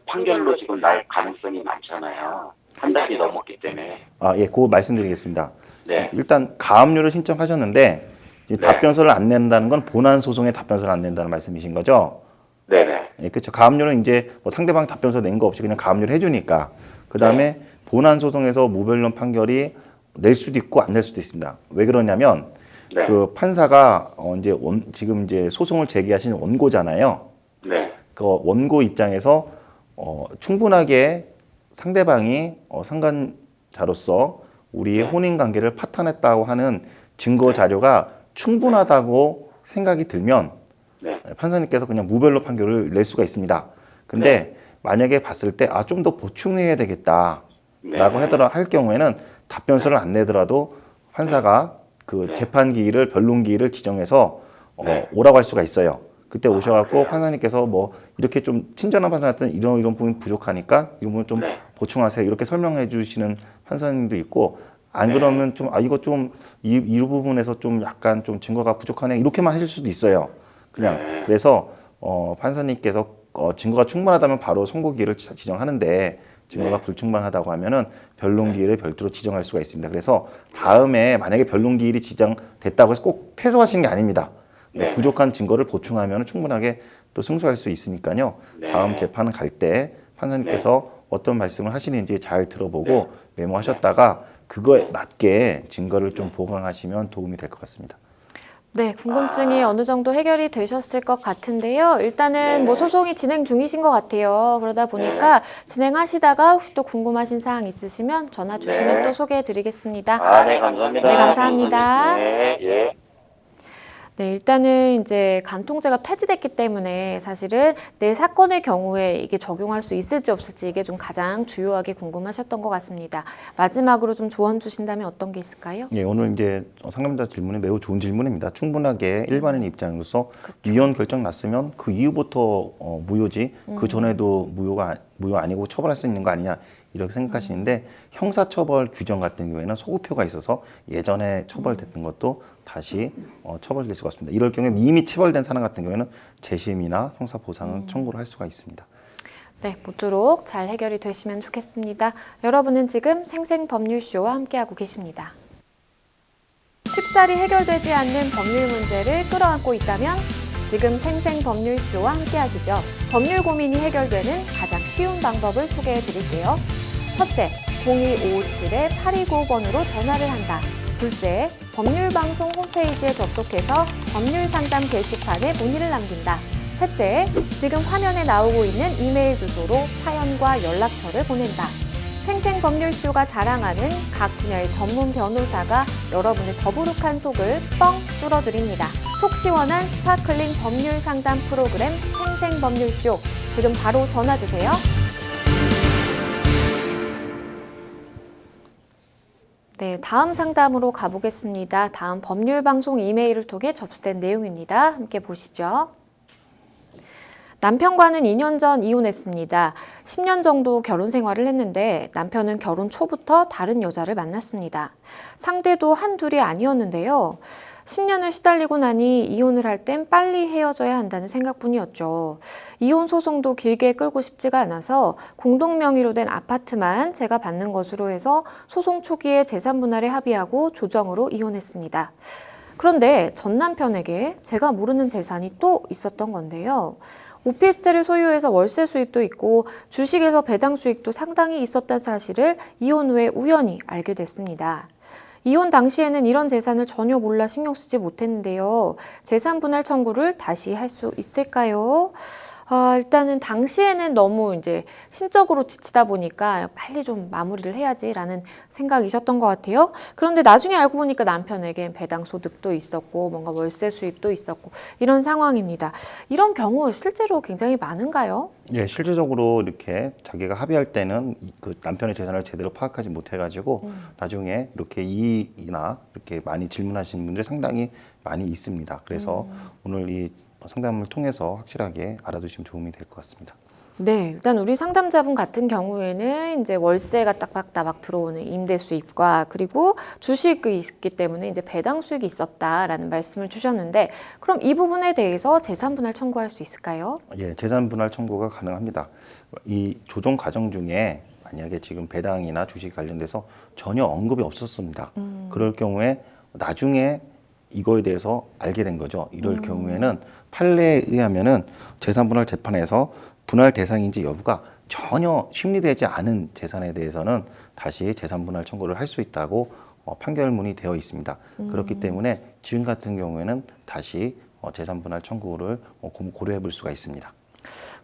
판결로 지금 날 가능성이 많잖아요. 한 달이 넘었기 때문에. 그거 말씀드리겠습니다. 네. 일단 가압류를 신청하셨는데 이제 답변서를 안 낸다는 건 본안 소송에 답변서를 안 낸다는 말씀이신 거죠? 네네. 예, 그렇죠. 가압류는 이제 뭐 상대방 답변서 낸 거 없이 그냥 가압류를 해주니까 그 다음에 본안 소송에서 무변론 판결이 낼 수도 있고 안 낼 수도 있습니다. 왜 그러냐면 그 판사가 지금 이제 소송을 제기하신 원고잖아요. 네. 그 원고 입장에서 충분하게 상대방이 상간자로서 우리의 혼인 관계를 파탄했다고 하는 증거 자료가 충분하다고 생각이 들면 판사님께서 그냥 무변론 판결을 낼 수가 있습니다. 근데 만약에 봤을 때 좀 더 보충해야 되겠다라고 할 경우에는 답변서를 안 내더라도 판사가 그 재판 기일을 변론 기일을 지정해서 오라고 할 수가 있어요. 그때 오셔갖고 판사님께서 뭐 이렇게 좀 친절한 판사한테는 이런 부분 부족하니까 이 부분 좀 보충하세요. 이렇게 설명해 주시는 판사님도 있고 안 그러면 좀 이거 좀 이 부분에서 좀 약간 좀 증거가 부족하네 이렇게만 하실 수도 있어요. 그냥 그래서 판사님께서 증거가 충분하다면 바로 선고 기일을 지정하는데 증거가 불충분하다고 하면은 변론 기일을 별도로 지정할 수가 있습니다. 그래서 다음에 만약에 변론 기일이 지정됐다고 해서 꼭 패소하시는 게 아닙니다. 부족한 증거를 보충하면 충분하게 또 승소할 수 있으니까요. 다음 재판을 갈 때 판사님께서 어떤 말씀을 하시는지 잘 들어보고 메모하셨다가 그거에 맞게 증거를 좀 보강하시면 도움이 될 것 같습니다. 네, 궁금증이 어느 정도 해결이 되셨을 것 같은데요. 일단은 뭐 소송이 진행 중이신 것 같아요. 그러다 보니까 진행하시다가 혹시 또 궁금하신 사항 있으시면 전화 주시면 또 소개해 드리겠습니다. 네, 감사합니다. 네, 감사합니다. 네. 네, 일단은 이제 간통죄가 폐지됐기 때문에 사실은 내 사건의 경우에 이게 적용할 수 있을지 없을지 이게 좀 가장 주요하게 궁금하셨던 것 같습니다. 마지막으로 좀 조언 주신다면 어떤 게 있을까요? 예, 오늘 이제 상담자 질문이 매우 좋은 질문입니다. 충분하게 일반인 입장으로서 위헌 결정 났으면 그 이후부터 무효지 그 전에도 무효 아니고 처벌할 수 있는 거 아니냐 이렇게 생각하시는데 형사처벌 규정 같은 경우에는 소급표가 있어서 예전에 처벌됐던 것도 다시 처벌될 수가 있습니다. 이럴 경우에 이미 처벌된 사람 같은 경우에는 재심이나 형사보상은 청구를 할 수가 있습니다. 네, 모쪼록 잘 해결이 되시면 좋겠습니다. 여러분은 지금 생생법률쇼와 함께하고 계십니다. 쉽사리 해결되지 않는 법률 문제를 끌어안고 있다면 지금 생생법률쇼와 함께하시죠. 법률 고민이 해결되는 가장 쉬운 방법을 소개해 드릴게요. 첫째, 02557-8295번으로 전화를 한다. 둘째, 법률방송 홈페이지에 접속해서 법률상담 게시판에 문의를 남긴다. 셋째, 지금 화면에 나오고 있는 이메일 주소로 사연과 연락처를 보낸다. 생생법률쇼가 자랑하는 각 분야의 전문 변호사가 여러분의 더부룩한 속을 뻥 뚫어드립니다. 속 시원한 스파클링 법률 상담 프로그램 생생법률쇼, 지금 바로 전화주세요. 네, 다음 상담으로 가보겠습니다. 다음 법률방송 이메일을 통해 접수된 내용입니다. 함께 보시죠. 남편과는 2년 전 이혼했습니다. 10년 정도 결혼 생활을 했는데 남편은 결혼 초부터 다른 여자를 만났습니다. 상대도 한둘이 아니었는데요. 10년을 시달리고 나니 이혼을 할 땐 빨리 헤어져야 한다는 생각뿐이었죠. 이혼 소송도 길게 끌고 싶지가 않아서 공동 명의로 된 아파트만 제가 받는 것으로 해서 소송 초기에 재산 분할에 합의하고 조정으로 이혼했습니다. 그런데 전 남편에게 제가 모르는 재산이 또 있었던 건데요. 오피스텔을 소유해서 월세 수입도 있고 주식에서 배당 수익도 상당히 있었다는 사실을 이혼 후에 우연히 알게 됐습니다. 이혼 당시에는 이런 재산을 전혀 몰라 신경 쓰지 못했는데요. 재산 분할 청구를 다시 할 수 있을까요? 일단은 당시에는 너무 이제 심적으로 지치다 보니까 빨리 좀 마무리를 해야지라는 생각이셨던 것 같아요. 그런데 나중에 알고 보니까 남편에겐 배당 소득도 있었고 뭔가 월세 수입도 있었고 이런 상황입니다. 이런 경우 실제로 굉장히 많은가요? 예, 실질적으로 이렇게 자기가 합의할 때는 그 남편의 재산을 제대로 파악하지 못해가지고 나중에 이렇게 이익이나 이렇게 많이 질문하시는 분들이 상당히 많이 있습니다. 그래서 오늘 이 상담을 통해서 확실하게 알아두시면 도움이 될 것 같습니다. 네, 일단 우리 상담자분 같은 경우에는 이제 월세가 따박따박 들어오는 임대 수입과 그리고 주식이 있기 때문에 이제 배당 수익이 있었다라는 말씀을 주셨는데 그럼 이 부분에 대해서 재산 분할 청구할 수 있을까요? 예, 재산 분할 청구가 가능합니다. 이 조정 과정 중에 만약에 지금 배당이나 주식 관련돼서 전혀 언급이 없었습니다. 그럴 경우에 나중에 이거에 대해서 알게 된 거죠. 이럴 경우에는 판례에 의하면은 재산분할 재판에서 분할 대상인지 여부가 전혀 심리되지 않은 재산에 대해서는 다시 재산분할 청구를 할 수 있다고 판결문이 되어 있습니다. 그렇기 때문에 지금 같은 경우에는 다시 재산분할 청구를 고려해 볼 수가 있습니다.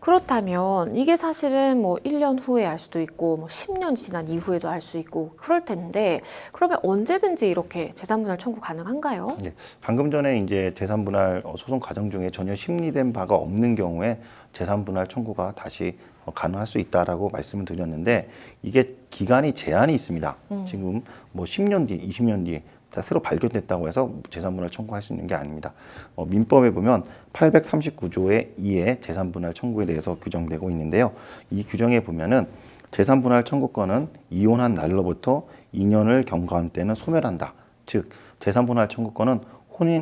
그렇다면 이게 사실은 뭐 1년 후에 알 수도 있고 뭐 10년 지난 이후에도 알 수 있고 그럴 텐데 그러면 언제든지 이렇게 재산분할 청구 가능한가요? 네, 방금 전에 이제 재산분할 소송 과정 중에 전혀 심리된 바가 없는 경우에 재산분할 청구가 다시 가능할 수 있다라고 말씀을 드렸는데 이게 기간이 제한이 있습니다. 지금 뭐 10년 뒤, 20년 뒤 다 새로 발견됐다고 해서 재산분할 청구할 수 있는 게 아닙니다. 민법에 보면 839조의 2의 재산분할 청구에 대해서 규정되고 있는데요. 이 규정에 보면은 재산분할 청구권은 이혼한 날로부터 2년을 경과한 때는 소멸한다. 즉 재산분할 청구권은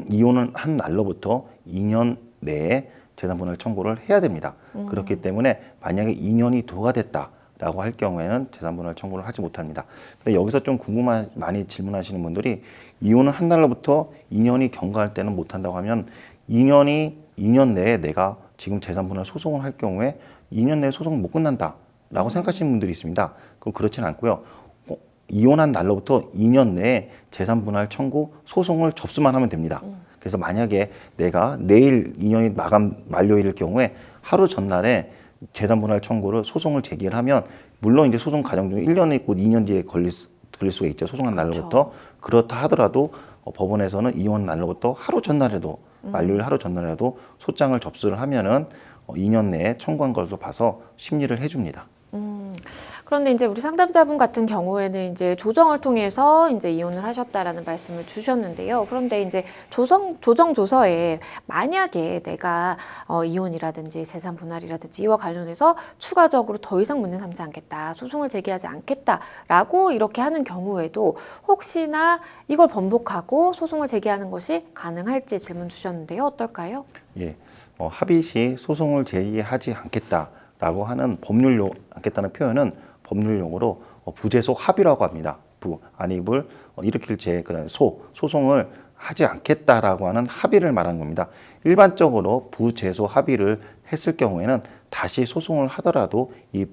이혼을 한 날로부터 2년 내에 재산분할 청구를 해야 됩니다. 그렇기 때문에 만약에 2년이 도가 됐다라고 할 경우에는 재산분할 청구를 하지 못합니다. 근데 여기서 좀 많이 질문하시는 분들이 이혼을 한 날로부터 2년이 경과할 때는 못한다고 하면 2년 내에 내가 지금 재산분할 소송을 할 경우에 2년 내에 소송은 못 끝난다라고 생각하시는 분들이 있습니다. 그럼 그렇지는 않고요. 이혼한 날로부터 2년 내에 재산분할 청구 소송을 접수만 하면 됩니다. 그래서 만약에 내가 내일 2년이 만료일일 경우에 하루 전날에 재산분할 청구를 소송을 제기를 하면 물론 이제 소송 과정 중에 1년이 있고 2년 뒤에 걸릴 수가 있죠. 소송한 날로부터. 그렇다 하더라도 법원에서는 이혼 날로부터 하루 전날에도 만료일 하루 전날에도 소장을 접수를 하면은 2년 내에 청구한 것으로 봐서 심리를 해줍니다. 그런데 이제 우리 상담자분 같은 경우에는 이제 조정을 통해서 이제 이혼을 하셨다라는 말씀을 주셨는데요. 그런데 이제 조정 조서에 만약에 내가 이혼이라든지 재산 분할이라든지 이와 관련해서 추가적으로 더 이상 문제 삼지 않겠다, 소송을 제기하지 않겠다라고 이렇게 하는 경우에도 혹시나 이걸 번복하고 소송을 제기하는 것이 가능할지 질문 주셨는데요. 어떨까요? 예, 합의 시 소송을 제기하지 않겠다라고 하는 않겠다는 표현은 법률 용어로 부재소 합의라고 합니다. 안입을 일으킬 죄, 그다음에 소송을 하지 않겠다라고 하는 합의를 말하는 겁니다. 일반적으로 부재소 합의를 했을 경우에는 다시 소송을 하더라도 이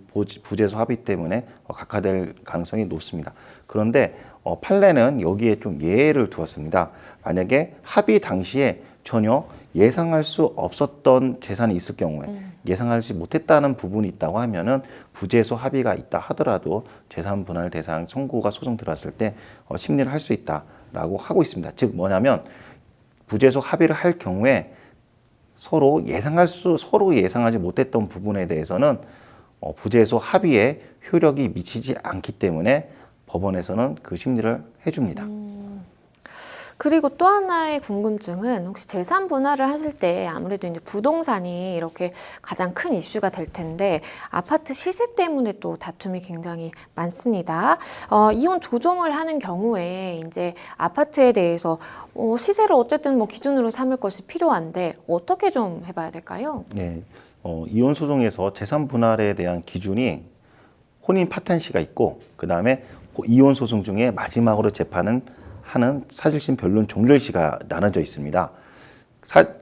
부재소 합의 때문에 각하될 가능성이 높습니다. 그런데 판례는 여기에 좀 예외를 두었습니다. 만약에 합의 당시에 전혀 예상할 수 없었던 재산이 있을 경우에 예상하지 못했다는 부분이 있다고 하면은 부재소 합의가 있다 하더라도 재산 분할 대상 청구가 소송 들어왔을 때 심리를 할 수 있다라고 하고 있습니다. 즉 뭐냐면 부재소 합의를 할 경우에 서로 예상하지 못했던 부분에 대해서는 부재소 합의에 효력이 미치지 않기 때문에 법원에서는 그 심리를 해줍니다. 그리고 또 하나의 궁금증은 혹시 재산 분할을 하실 때 아무래도 이제 부동산이 이렇게 가장 큰 이슈가 될 텐데 아파트 시세 때문에 또 다툼이 굉장히 많습니다. 이혼 조정을 하는 경우에 이제 아파트에 대해서 시세를 어쨌든 뭐 기준으로 삼을 것이 필요한데 어떻게 좀 해봐야 될까요? 네, 이혼 소송에서 재산 분할에 대한 기준이 혼인 파탄시가 있고 그 다음에 이혼 소송 중에 마지막으로 재판은 하는 사실심 변론 종결시가 나눠져 있습니다.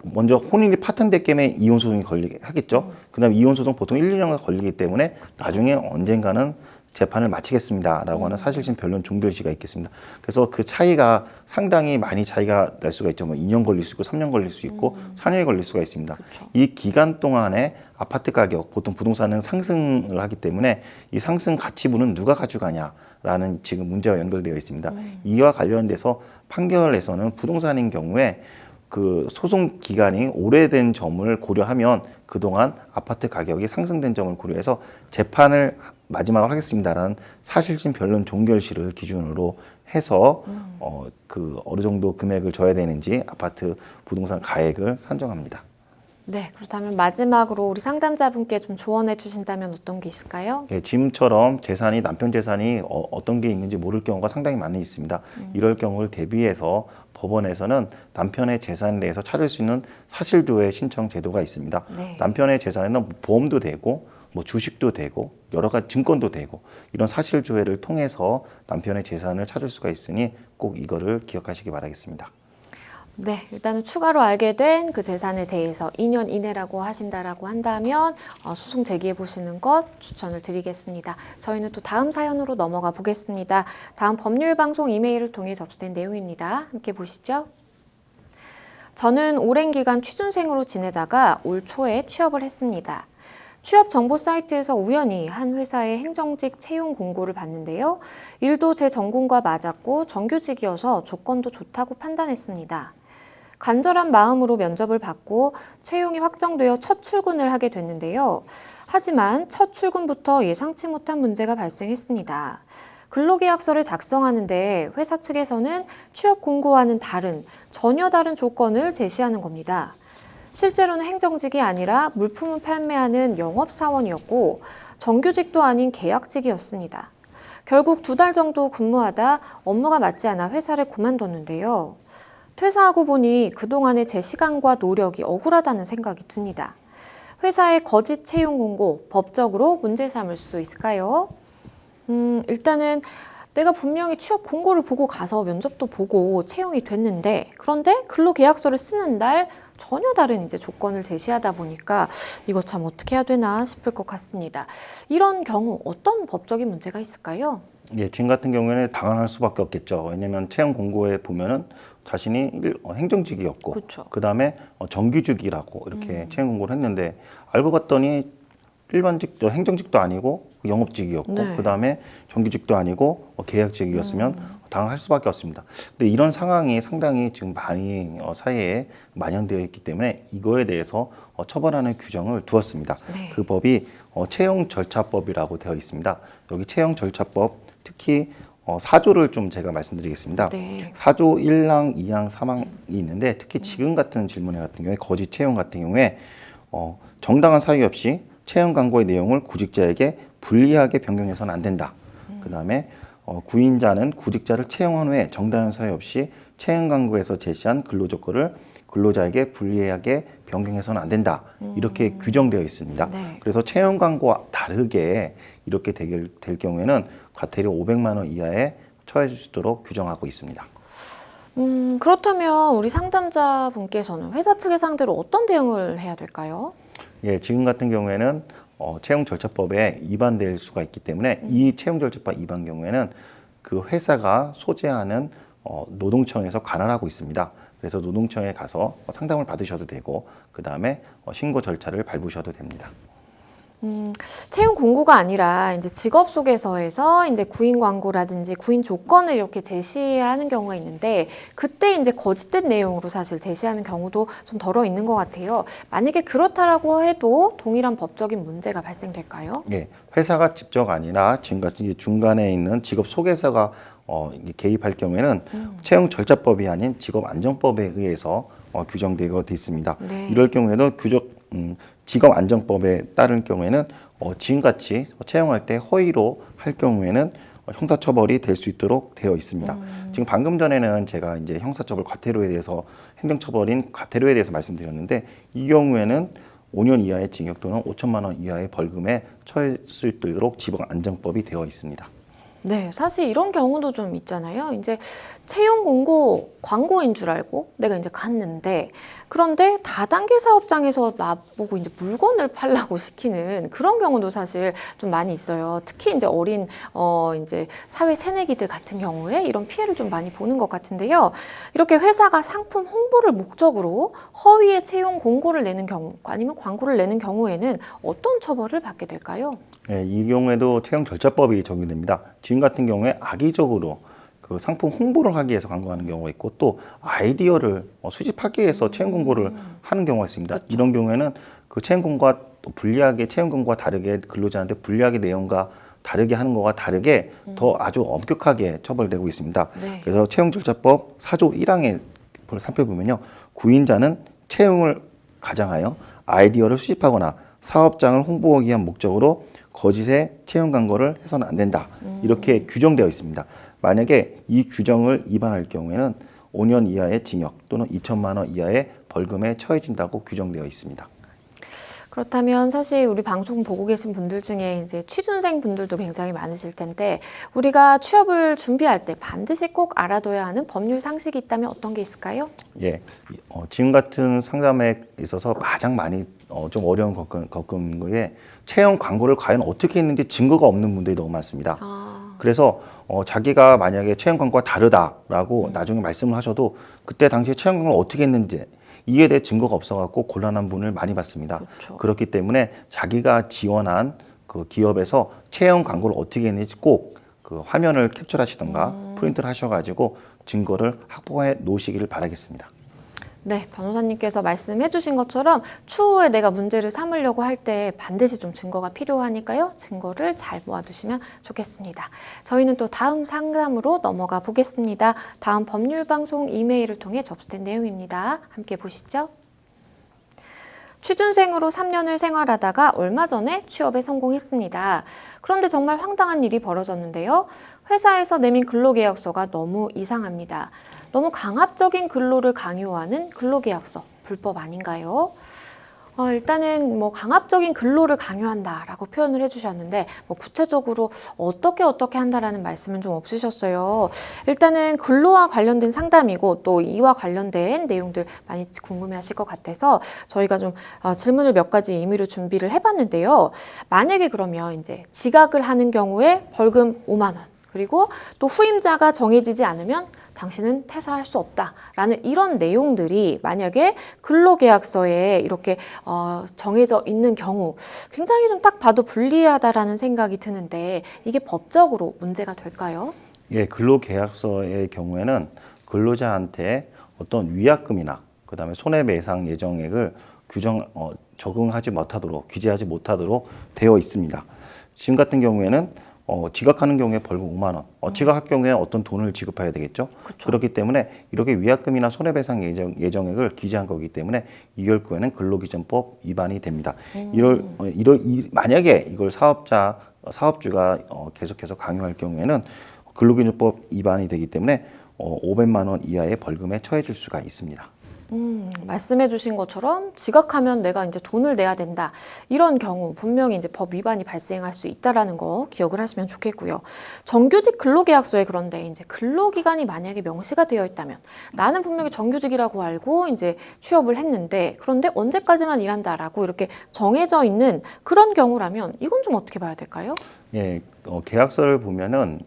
먼저 혼인이 파탄됐기 때문에 이혼 소송이 하겠죠. 그다음에 이혼 소송 보통 1, 2년간 걸리기 때문에 나중에 언젠가는 재판을 마치겠습니다라고 하는 사실심 변론 종결시가 있겠습니다. 그래서 그 차이가 상당히 많이 차이가 날 수가 있죠. 뭐 2년 걸릴 수 있고 3년 걸릴 수 있고 4년이 걸릴 수가 있습니다. 그쵸. 이 기간 동안에 아파트 가격, 보통 부동산은 상승을 하기 때문에 이 상승 가치분은 누가 가져가냐라는 지금 문제와 연결되어 있습니다. 이와 관련돼서 판결에서는 부동산인 경우에 그 소송 기간이 오래된 점을 고려하면 그동안 아파트 가격이 상승된 점을 고려해서 재판을 마지막으로 하겠습니다라는 사실심 변론 종결시를 기준으로 해서 어느 정도 금액을 줘야 되는지 아파트 부동산 가액을 산정합니다. 네, 그렇다면 마지막으로 우리 상담자분께 좀 조언해 주신다면 어떤 게 있을까요? 예, 지금처럼 재산이 남편 재산이 어떤 게 있는지 모를 경우가 상당히 많이 있습니다. 이럴 경우를 대비해서 법원에서는 남편의 재산에 대해서 찾을 수 있는 사실조회 신청 제도가 있습니다. 네. 남편의 재산에는 보험도 되고 뭐 주식도 되고 여러 가지 증권도 되고 이런 사실조회를 통해서 남편의 재산을 찾을 수가 있으니 꼭 이거를 기억하시기 바라겠습니다. 네, 일단은 추가로 알게 된 그 재산에 대해서 2년 이내라고 하신다라고 한다면 소송 제기해 보시는 것 추천을 드리겠습니다. 저희는 또 다음 사연으로 넘어가 보겠습니다. 다음 법률 방송 이메일을 통해 접수된 내용입니다. 함께 보시죠. 저는 오랜 기간 취준생으로 지내다가 올 초에 취업을 했습니다. 취업 정보 사이트에서 우연히 한 회사의 행정직 채용 공고를 봤는데요. 일도 제 전공과 맞았고 정규직이어서 조건도 좋다고 판단했습니다. 간절한 마음으로 면접을 받고 채용이 확정되어 첫 출근을 하게 됐는데요. 하지만 첫 출근부터 예상치 못한 문제가 발생했습니다. 근로계약서를 작성하는데 회사 측에서는 취업 공고와는 전혀 다른 조건을 제시하는 겁니다. 실제로는 행정직이 아니라 물품을 판매하는 영업사원이었고 정규직도 아닌 계약직이었습니다. 결국 2달 정도 근무하다 업무가 맞지 않아 회사를 그만뒀는데요. 퇴사하고 보니 그동안의 제 시간과 노력이 억울하다는 생각이 듭니다. 회사의 거짓 채용 공고, 법적으로 문제 삼을 수 있을까요? 일단은 내가 분명히 취업 공고를 보고 가서 면접도 보고 채용이 됐는데 그런데 근로계약서를 쓰는 날 전혀 다른 이제 조건을 제시하다 보니까 이거 참 어떻게 해야 되나 싶을 것 같습니다. 이런 경우 어떤 법적인 문제가 있을까요? 예, 지금 같은 경우에는 당황할 수밖에 없겠죠. 왜냐하면 채용 공고에 보면은 자신이 행정직이었고, 그렇죠. 그 다음에 정규직이라고 이렇게 채용 공고를 했는데 알고 봤더니 일반직, 행정직도 아니고 영업직이었고, 네. 그 다음에 정규직도 아니고 계약직이었으면 당할 수밖에 없습니다. 근데 이런 상황이 상당히 지금 많이 사회에 만연되어 있기 때문에 이거에 대해서 처벌하는 규정을 두었습니다. 네. 그 법이 채용절차법이라고 되어 있습니다. 여기 채용절차법 특히 4조를 좀 제가 말씀드리겠습니다. 네. 4조 1항, 2항, 3항이 있는데 특히 지금 같은 질문에 같은 경우에 거짓 채용 같은 경우에 정당한 사유 없이 채용 광고의 내용을 구직자에게 불리하게 변경해서는 안 된다. 그 다음에 구인자는 구직자를 채용한 후에 정당한 사유 없이 채용 광고에서 제시한 근로 조건을 근로자에게 불리하게 변경해서는 안 된다. 이렇게 규정되어 있습니다. 네. 그래서 채용 광고와 다르게 이렇게 될 경우에는 과태료 500만 원 이하에 처해 줄 수 있도록 규정하고 있습니다. 그렇다면 우리 상담자분께서는 회사 측의 상대로 어떤 대응을 해야 될까요? 예, 지금 같은 경우에는 채용절차법에 위반될 수가 있기 때문에 이 채용절차법 위반 경우에는 그 회사가 소재하는 노동청에서 관할하고 있습니다. 그래서 노동청에 가서 상담을 받으셔도 되고 그 다음에 신고 절차를 밟으셔도 됩니다. 채용 공고가 아니라 이제 직업 소개서에서 이제 구인 광고라든지 구인 조건을 이렇게 제시하는 경우가 있는데 그때 이제 거짓된 내용으로 사실 제시하는 경우도 좀 덜어 있는 것 같아요. 만약에 그렇다라고 해도 동일한 법적인 문제가 발생될까요? 예, 회사가 직접 아니라 지금같이 중간에 있는 직업 소개서가 이게 개입할 경우에는 채용 절차법이 아닌 직업안정법에 의해서 규정되어 있습니다. 네. 이럴 경우에는 직업안정법에 따른 경우에는 지금같이 채용할 때 허위로 할 경우에는 형사처벌이 될 수 있도록 되어 있습니다. 지금 방금 전에는 제가 이제 형사처벌 과태료에 대해서 행정처벌인 과태료에 대해서 말씀드렸는데 이 경우에는 5년 이하의 징역 또는 5천만 원 이하의 벌금에 처할 수 있도록 직업안정법이 되어 있습니다. 네, 사실 이런 경우도 좀 있잖아요. 이제 채용 공고 광고인 줄 알고 내가 이제 갔는데 그런데 다단계 사업장에서 나보고 이제 물건을 팔라고 시키는 그런 경우도 사실 좀 많이 있어요. 특히 이제 어린 이제 사회 새내기들 같은 경우에 이런 피해를 좀 많이 보는 것 같은데요. 이렇게 회사가 상품 홍보를 목적으로 허위의 채용 공고를 내는 경우 아니면 광고를 내는 경우에는 어떤 처벌을 받게 될까요? 네, 이 경우에도 채용 절차법이 적용됩니다. 지금 같은 경우에 악의적으로 그 상품 홍보를 하기 위해서 광고하는 경우가 있고 또 아이디어를 수집하기 위해서 채용 공고를 하는 경우가 있습니다. 그렇죠. 이런 경우에는 그 채용 공고가 또 불리하게 채용 공고와 다르게 근로자한테 불리하게 내용과 다르게 하는 것과 다르게 더 아주 엄격하게 처벌되고 있습니다. 네. 그래서 채용 절차법 4조 1항에 살펴보면요. 구인자는 채용을 가장하여 아이디어를 수집하거나 사업장을 홍보하기 위한 목적으로 거짓의 채용 광고를 해서는 안 된다. 이렇게 규정되어 있습니다. 만약에 이 규정을 위반할 경우에는 5년 이하의 징역 또는 2천만 원 이하의 벌금에 처해진다고 규정되어 있습니다. 그렇다면 사실 우리 방송 보고 계신 분들 중에 이제 취준생 분들도 굉장히 많으실 텐데 우리가 취업을 준비할 때 반드시 꼭 알아둬야 하는 법률 상식이 있다면 어떤 게 있을까요? 예, 지금 같은 상담에 있어서 가장 많이 좀 어려운 겪은 거에 채용 광고를 과연 어떻게 했는지 증거가 없는 분들이 너무 많습니다. 그래서 자기가 만약에 채용 광고가 다르다라고 나중에 말씀을 하셔도 그때 당시에 채용 광고를 어떻게 했는지 이에 대해 증거가 없어갖고 곤란한 분을 많이 받습니다. 그렇죠. 그렇기 때문에 자기가 지원한 그 기업에서 채용 광고를 어떻게 했는지 꼭 그 화면을 캡처하시던가 프린트를 하셔가지고 증거를 확보해 놓으시기를 바라겠습니다. 네, 변호사님께서 말씀해 주신 것처럼 추후에 내가 문제를 삼으려고 할 때 반드시 좀 증거가 필요하니까요. 증거를 잘 모아두시면 좋겠습니다. 저희는 또 다음 상담으로 넘어가 보겠습니다. 다음 법률방송 이메일을 통해 접수된 내용입니다. 함께 보시죠. 취준생으로 3년을 생활하다가 얼마 전에 취업에 성공했습니다. 그런데 정말 황당한 일이 벌어졌는데요. 회사에서 내민 근로계약서가 너무 이상합니다. 너무 강압적인 근로를 강요하는 근로계약서, 불법 아닌가요? 일단은 뭐 강압적인 근로를 강요한다라고 표현을 해주셨는데 뭐 구체적으로 어떻게 한다라는 말씀은 좀 없으셨어요. 일단은 근로와 관련된 상담이고 또 이와 관련된 내용들 많이 궁금해하실 것 같아서 저희가 좀 질문을 몇 가지 임의로 준비를 해봤는데요. 만약에 그러면 이제 지각을 하는 경우에 벌금 5만 원 그리고 또 후임자가 정해지지 않으면 당신은 퇴사할 수 없다라는 이런 내용들이 만약에 근로계약서에 이렇게 정해져 있는 경우 굉장히 좀 딱 봐도 불리하다라는 생각이 드는데 이게 법적으로 문제가 될까요? 예, 근로계약서의 경우에는 근로자한테 어떤 위약금이나 그다음에 손해배상 예정액을 적용하지 못하도록 기재하지 못하도록 되어 있습니다. 지금 같은 경우에는 지각하는 경우에 벌금 5만 원, 지각할 경우에 어떤 돈을 지급해야 되겠죠. 그쵸. 그렇기 때문에 이렇게 위약금이나 손해배상 예정액을 기재한 거기 때문에 이럴 경우에는 근로기준법 위반이 됩니다. 만약에 이걸 사업주가 계속해서 강요할 경우에는 근로기준법 위반이 되기 때문에 500만 원 이하의 벌금에 처해질 수가 있습니다. 말씀해 주신 것처럼 지각하면 내가 이제 돈을 내야 된다. 이런 경우 분명히 이제 법 위반이 발생할 수 있다라는 거 기억을 하시면 좋겠고요. 정규직 근로계약서에 그런데 이제 근로기간이 만약에 명시가 되어 있다면 나는 분명히 정규직이라고 알고 이제 취업을 했는데 그런데 언제까지만 일한다라고 이렇게 정해져 있는 그런 경우라면 이건 좀 어떻게 봐야 될까요? 예, 근로계약서를 보면은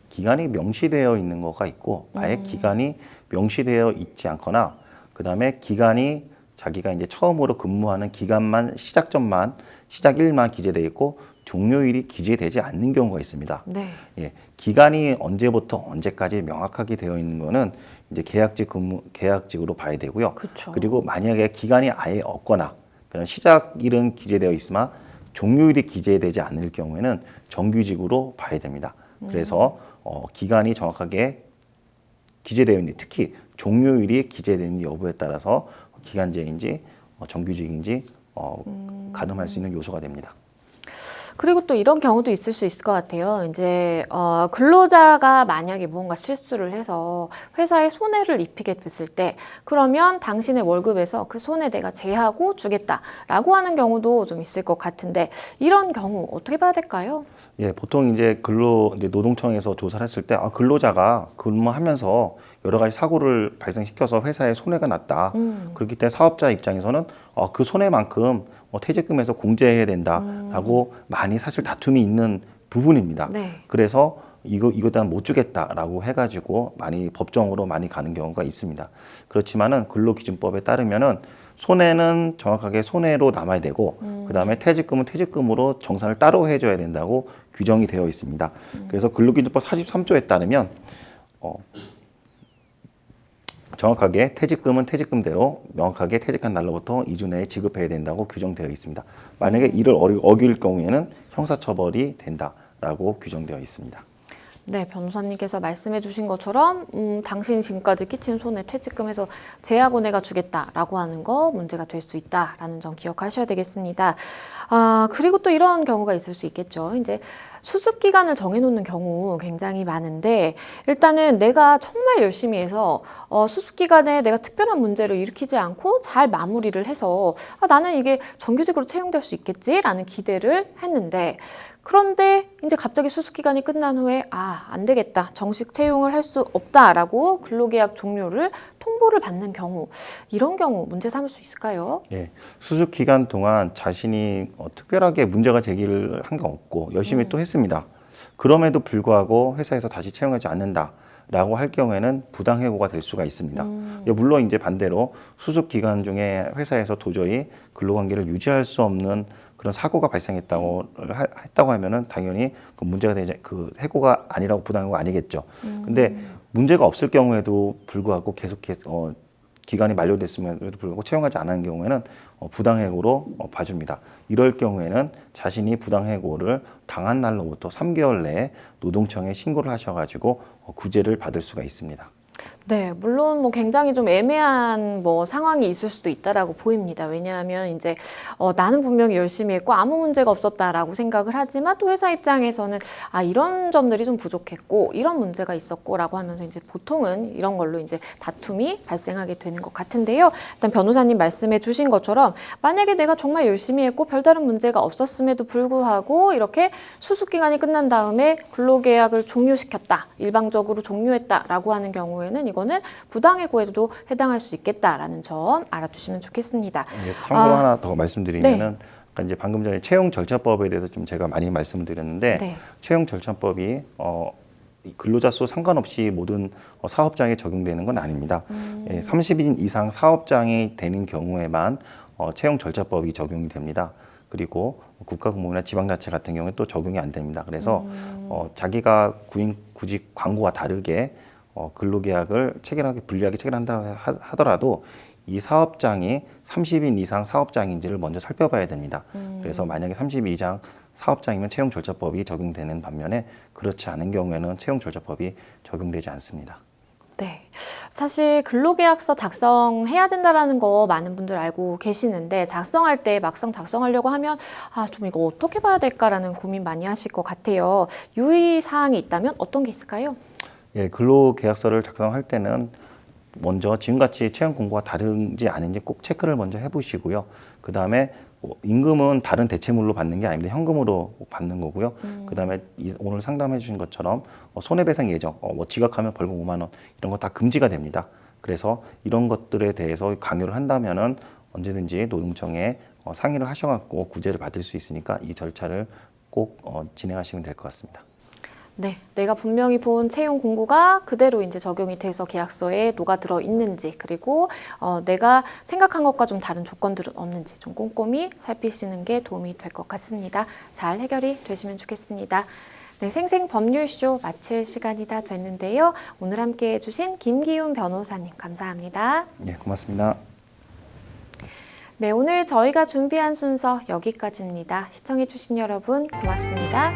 기간이 명시되어 있는 거가 있고 아예 기간이 명시되어 있지 않거나 그다음에 기간이 자기가 이제 처음으로 근무하는 기간만 시작일만 기재되어 있고 종료일이 기재되지 않는 경우가 있습니다. 네. 예, 기간이 언제부터 언제까지 명확하게 되어 있는 거는 이제 계약직으로 봐야 되고요. 그쵸. 그리고 만약에 기간이 아예 없거나 시작일은 기재되어 있으나 종료일이 기재되지 않을 경우에는 정규직으로 봐야 됩니다. 그래서 기간이 정확하게 기재되어 있는, 특히 종료일이 기재되어 있는 여부에 따라서 기간제인지 정규직인지 가늠할 수 있는 요소가 됩니다. 그리고 또 이런 경우도 있을 수 있을 것 같아요. 이제 근로자가 만약에 무언가 실수를 해서 회사에 손해를 입히게 됐을 때, 그러면 당신의 월급에서 그 손해 내가 제하고 주겠다라고 하는 경우도 좀 있을 것 같은데, 이런 경우 어떻게 봐야 될까요? 예, 보통 이제 이제 노동청에서 조사를 했을 때, 근로자가 근무하면서 여러 가지 사고를 발생시켜서 회사에 손해가 났다. 그렇기 때문에 사업자 입장에서는 그 손해만큼 퇴직금에서 공제해야 된다라고 많이 사실 다툼이 있는 부분입니다. 네. 그래서 이거 대한 못 주겠다라고 해가지고 많이 법정으로 많이 가는 경우가 있습니다. 그렇지만은 근로기준법에 따르면은 손해는 정확하게 손해로 남아야 되고, 그 다음에 퇴직금은 퇴직금으로 정산을 따로 해줘야 된다고 규정이 되어 있습니다. 그래서 근로기준법 43조에 따르면 정확하게 퇴직금은 퇴직금대로 명확하게 퇴직한 날로부터 2주 내에 지급해야 된다고 규정되어 있습니다. 만약에 이를 어길 경우에는 형사처벌이 된다라고 규정되어 있습니다. 네, 변호사님께서 말씀해 주신 것처럼 당신이 지금까지 끼친 손해 퇴직금에서 제하고 내가 주겠다라고 하는 거 문제가 될 수 있다라는 점 기억하셔야 되겠습니다. 그리고 또 이런 경우가 있을 수 있겠죠. 이제 수습 기간을 정해놓는 경우 굉장히 많은데, 일단은 내가 정말 열심히 해서 수습 기간에 내가 특별한 문제를 일으키지 않고 잘 마무리를 해서 나는 이게 정규직으로 채용될 수 있겠지라는 기대를 했는데, 그런데 이제 갑자기 수습 기간이 끝난 후에 안 되겠다, 정식 채용을 할 수 없다라고 근로계약 종료를 통보를 받는 경우, 이런 경우 문제 삼을 수 있을까요? 예, 수습 기간 동안 자신이 특별하게 문제가 제기를 한 게 없고 열심히 또 했습니다. 그럼에도 불구하고 회사에서 다시 채용하지 않는다라고 할 경우에는 부당해고가 될 수가 있습니다. 물론 이제 반대로 수습 기간 중에 회사에서 도저히 근로관계를 유지할 수 없는 그런 사고가 발생했다고 하면은 당연히 그 문제가 되지, 그 해고가 아니라고 부당해고가 아니겠죠. 근데 문제가 없을 경우에도 불구하고 계속해서 기간이 만료됐음에도 불구하고 채용하지 않은 경우에는 부당해고로 봐줍니다. 이럴 경우에는 자신이 부당해고를 당한 날로부터 3개월 내에 노동청에 신고를 하셔가지고 구제를 받을 수가 있습니다. 네, 물론 뭐 굉장히 좀 애매한 상황이 있을 수도 있다라고 보입니다. 왜냐하면 이제 나는 분명히 열심히 했고 아무 문제가 없었다라고 생각을 하지만, 또 회사 입장에서는 이런 점들이 좀 부족했고 이런 문제가 있었고라고 하면서 이제 보통은 이런 걸로 이제 다툼이 발생하게 되는 것 같은데요. 일단 변호사님 말씀해 주신 것처럼 만약에 내가 정말 열심히 했고 별다른 문제가 없었음에도 불구하고 이렇게 수습 기간이 끝난 다음에 근로계약을 종료시켰다, 일방적으로 종료했다라고 하는 경우에는 이거는 부당해고에도 해당할 수 있겠다라는 점 알아두시면 좋겠습니다. 참고로 하나 더 말씀드리면은, 네. 아까 이제 방금 전에 채용 절차법에 대해서 좀 제가 많이 말씀을 드렸는데, 네. 채용 절차법이 근로자 수 상관없이 모든 사업장에 적용되는 건 아닙니다. 30인 이상 사업장이 되는 경우에만 채용 절차법이 적용이 됩니다. 그리고 국가공무원이나 지방자치 같은 경우에 또 적용이 안 됩니다. 그래서 자기가 구직 광고와 다르게 근로계약을 체결하게 불리하게 체결한다 하더라도 이 사업장이 30인 이상 사업장인지를 먼저 살펴봐야 됩니다. 그래서 만약에 30인 이상 사업장이면 채용 절차법이 적용되는 반면에, 그렇지 않은 경우에는 채용 절차법이 적용되지 않습니다. 네, 사실 근로계약서 작성해야 된다라는 거 많은 분들 알고 계시는데, 작성할 때 막상 작성하려고 하면 좀 이거 어떻게 봐야 될까라는 고민 많이 하실 것 같아요. 유의사항이 있다면 어떤 게 있을까요? 예, 근로계약서를 작성할 때는 먼저 지금같이 채용 공고가 다른지 아닌지 꼭 체크를 먼저 해보시고요. 그 다음에 임금은 다른 대체물로 받는 게 아닙니다. 현금으로 받는 거고요. 그 다음에 오늘 상담해 주신 것처럼 손해배상 예정, 지각하면 벌금 5만 원 이런 거 다 금지가 됩니다. 그래서 이런 것들에 대해서 강요를 한다면은 언제든지 노동청에 상의를 하셔갖고 구제를 받을 수 있으니까 이 절차를 꼭 진행하시면 될 것 같습니다. 네, 내가 분명히 본 채용 공고가 그대로 이제 적용이 돼서 계약서에 녹아들어 있는지, 그리고 내가 생각한 것과 좀 다른 조건들은 없는지 좀 꼼꼼히 살피시는 게 도움이 될 것 같습니다. 잘 해결이 되시면 좋겠습니다. 네, 생생법률쇼 마칠 시간이 다 됐는데요. 오늘 함께 해주신 김기훈 변호사님 감사합니다. 네, 고맙습니다. 네, 오늘 저희가 준비한 순서 여기까지입니다. 시청해주신 여러분 고맙습니다.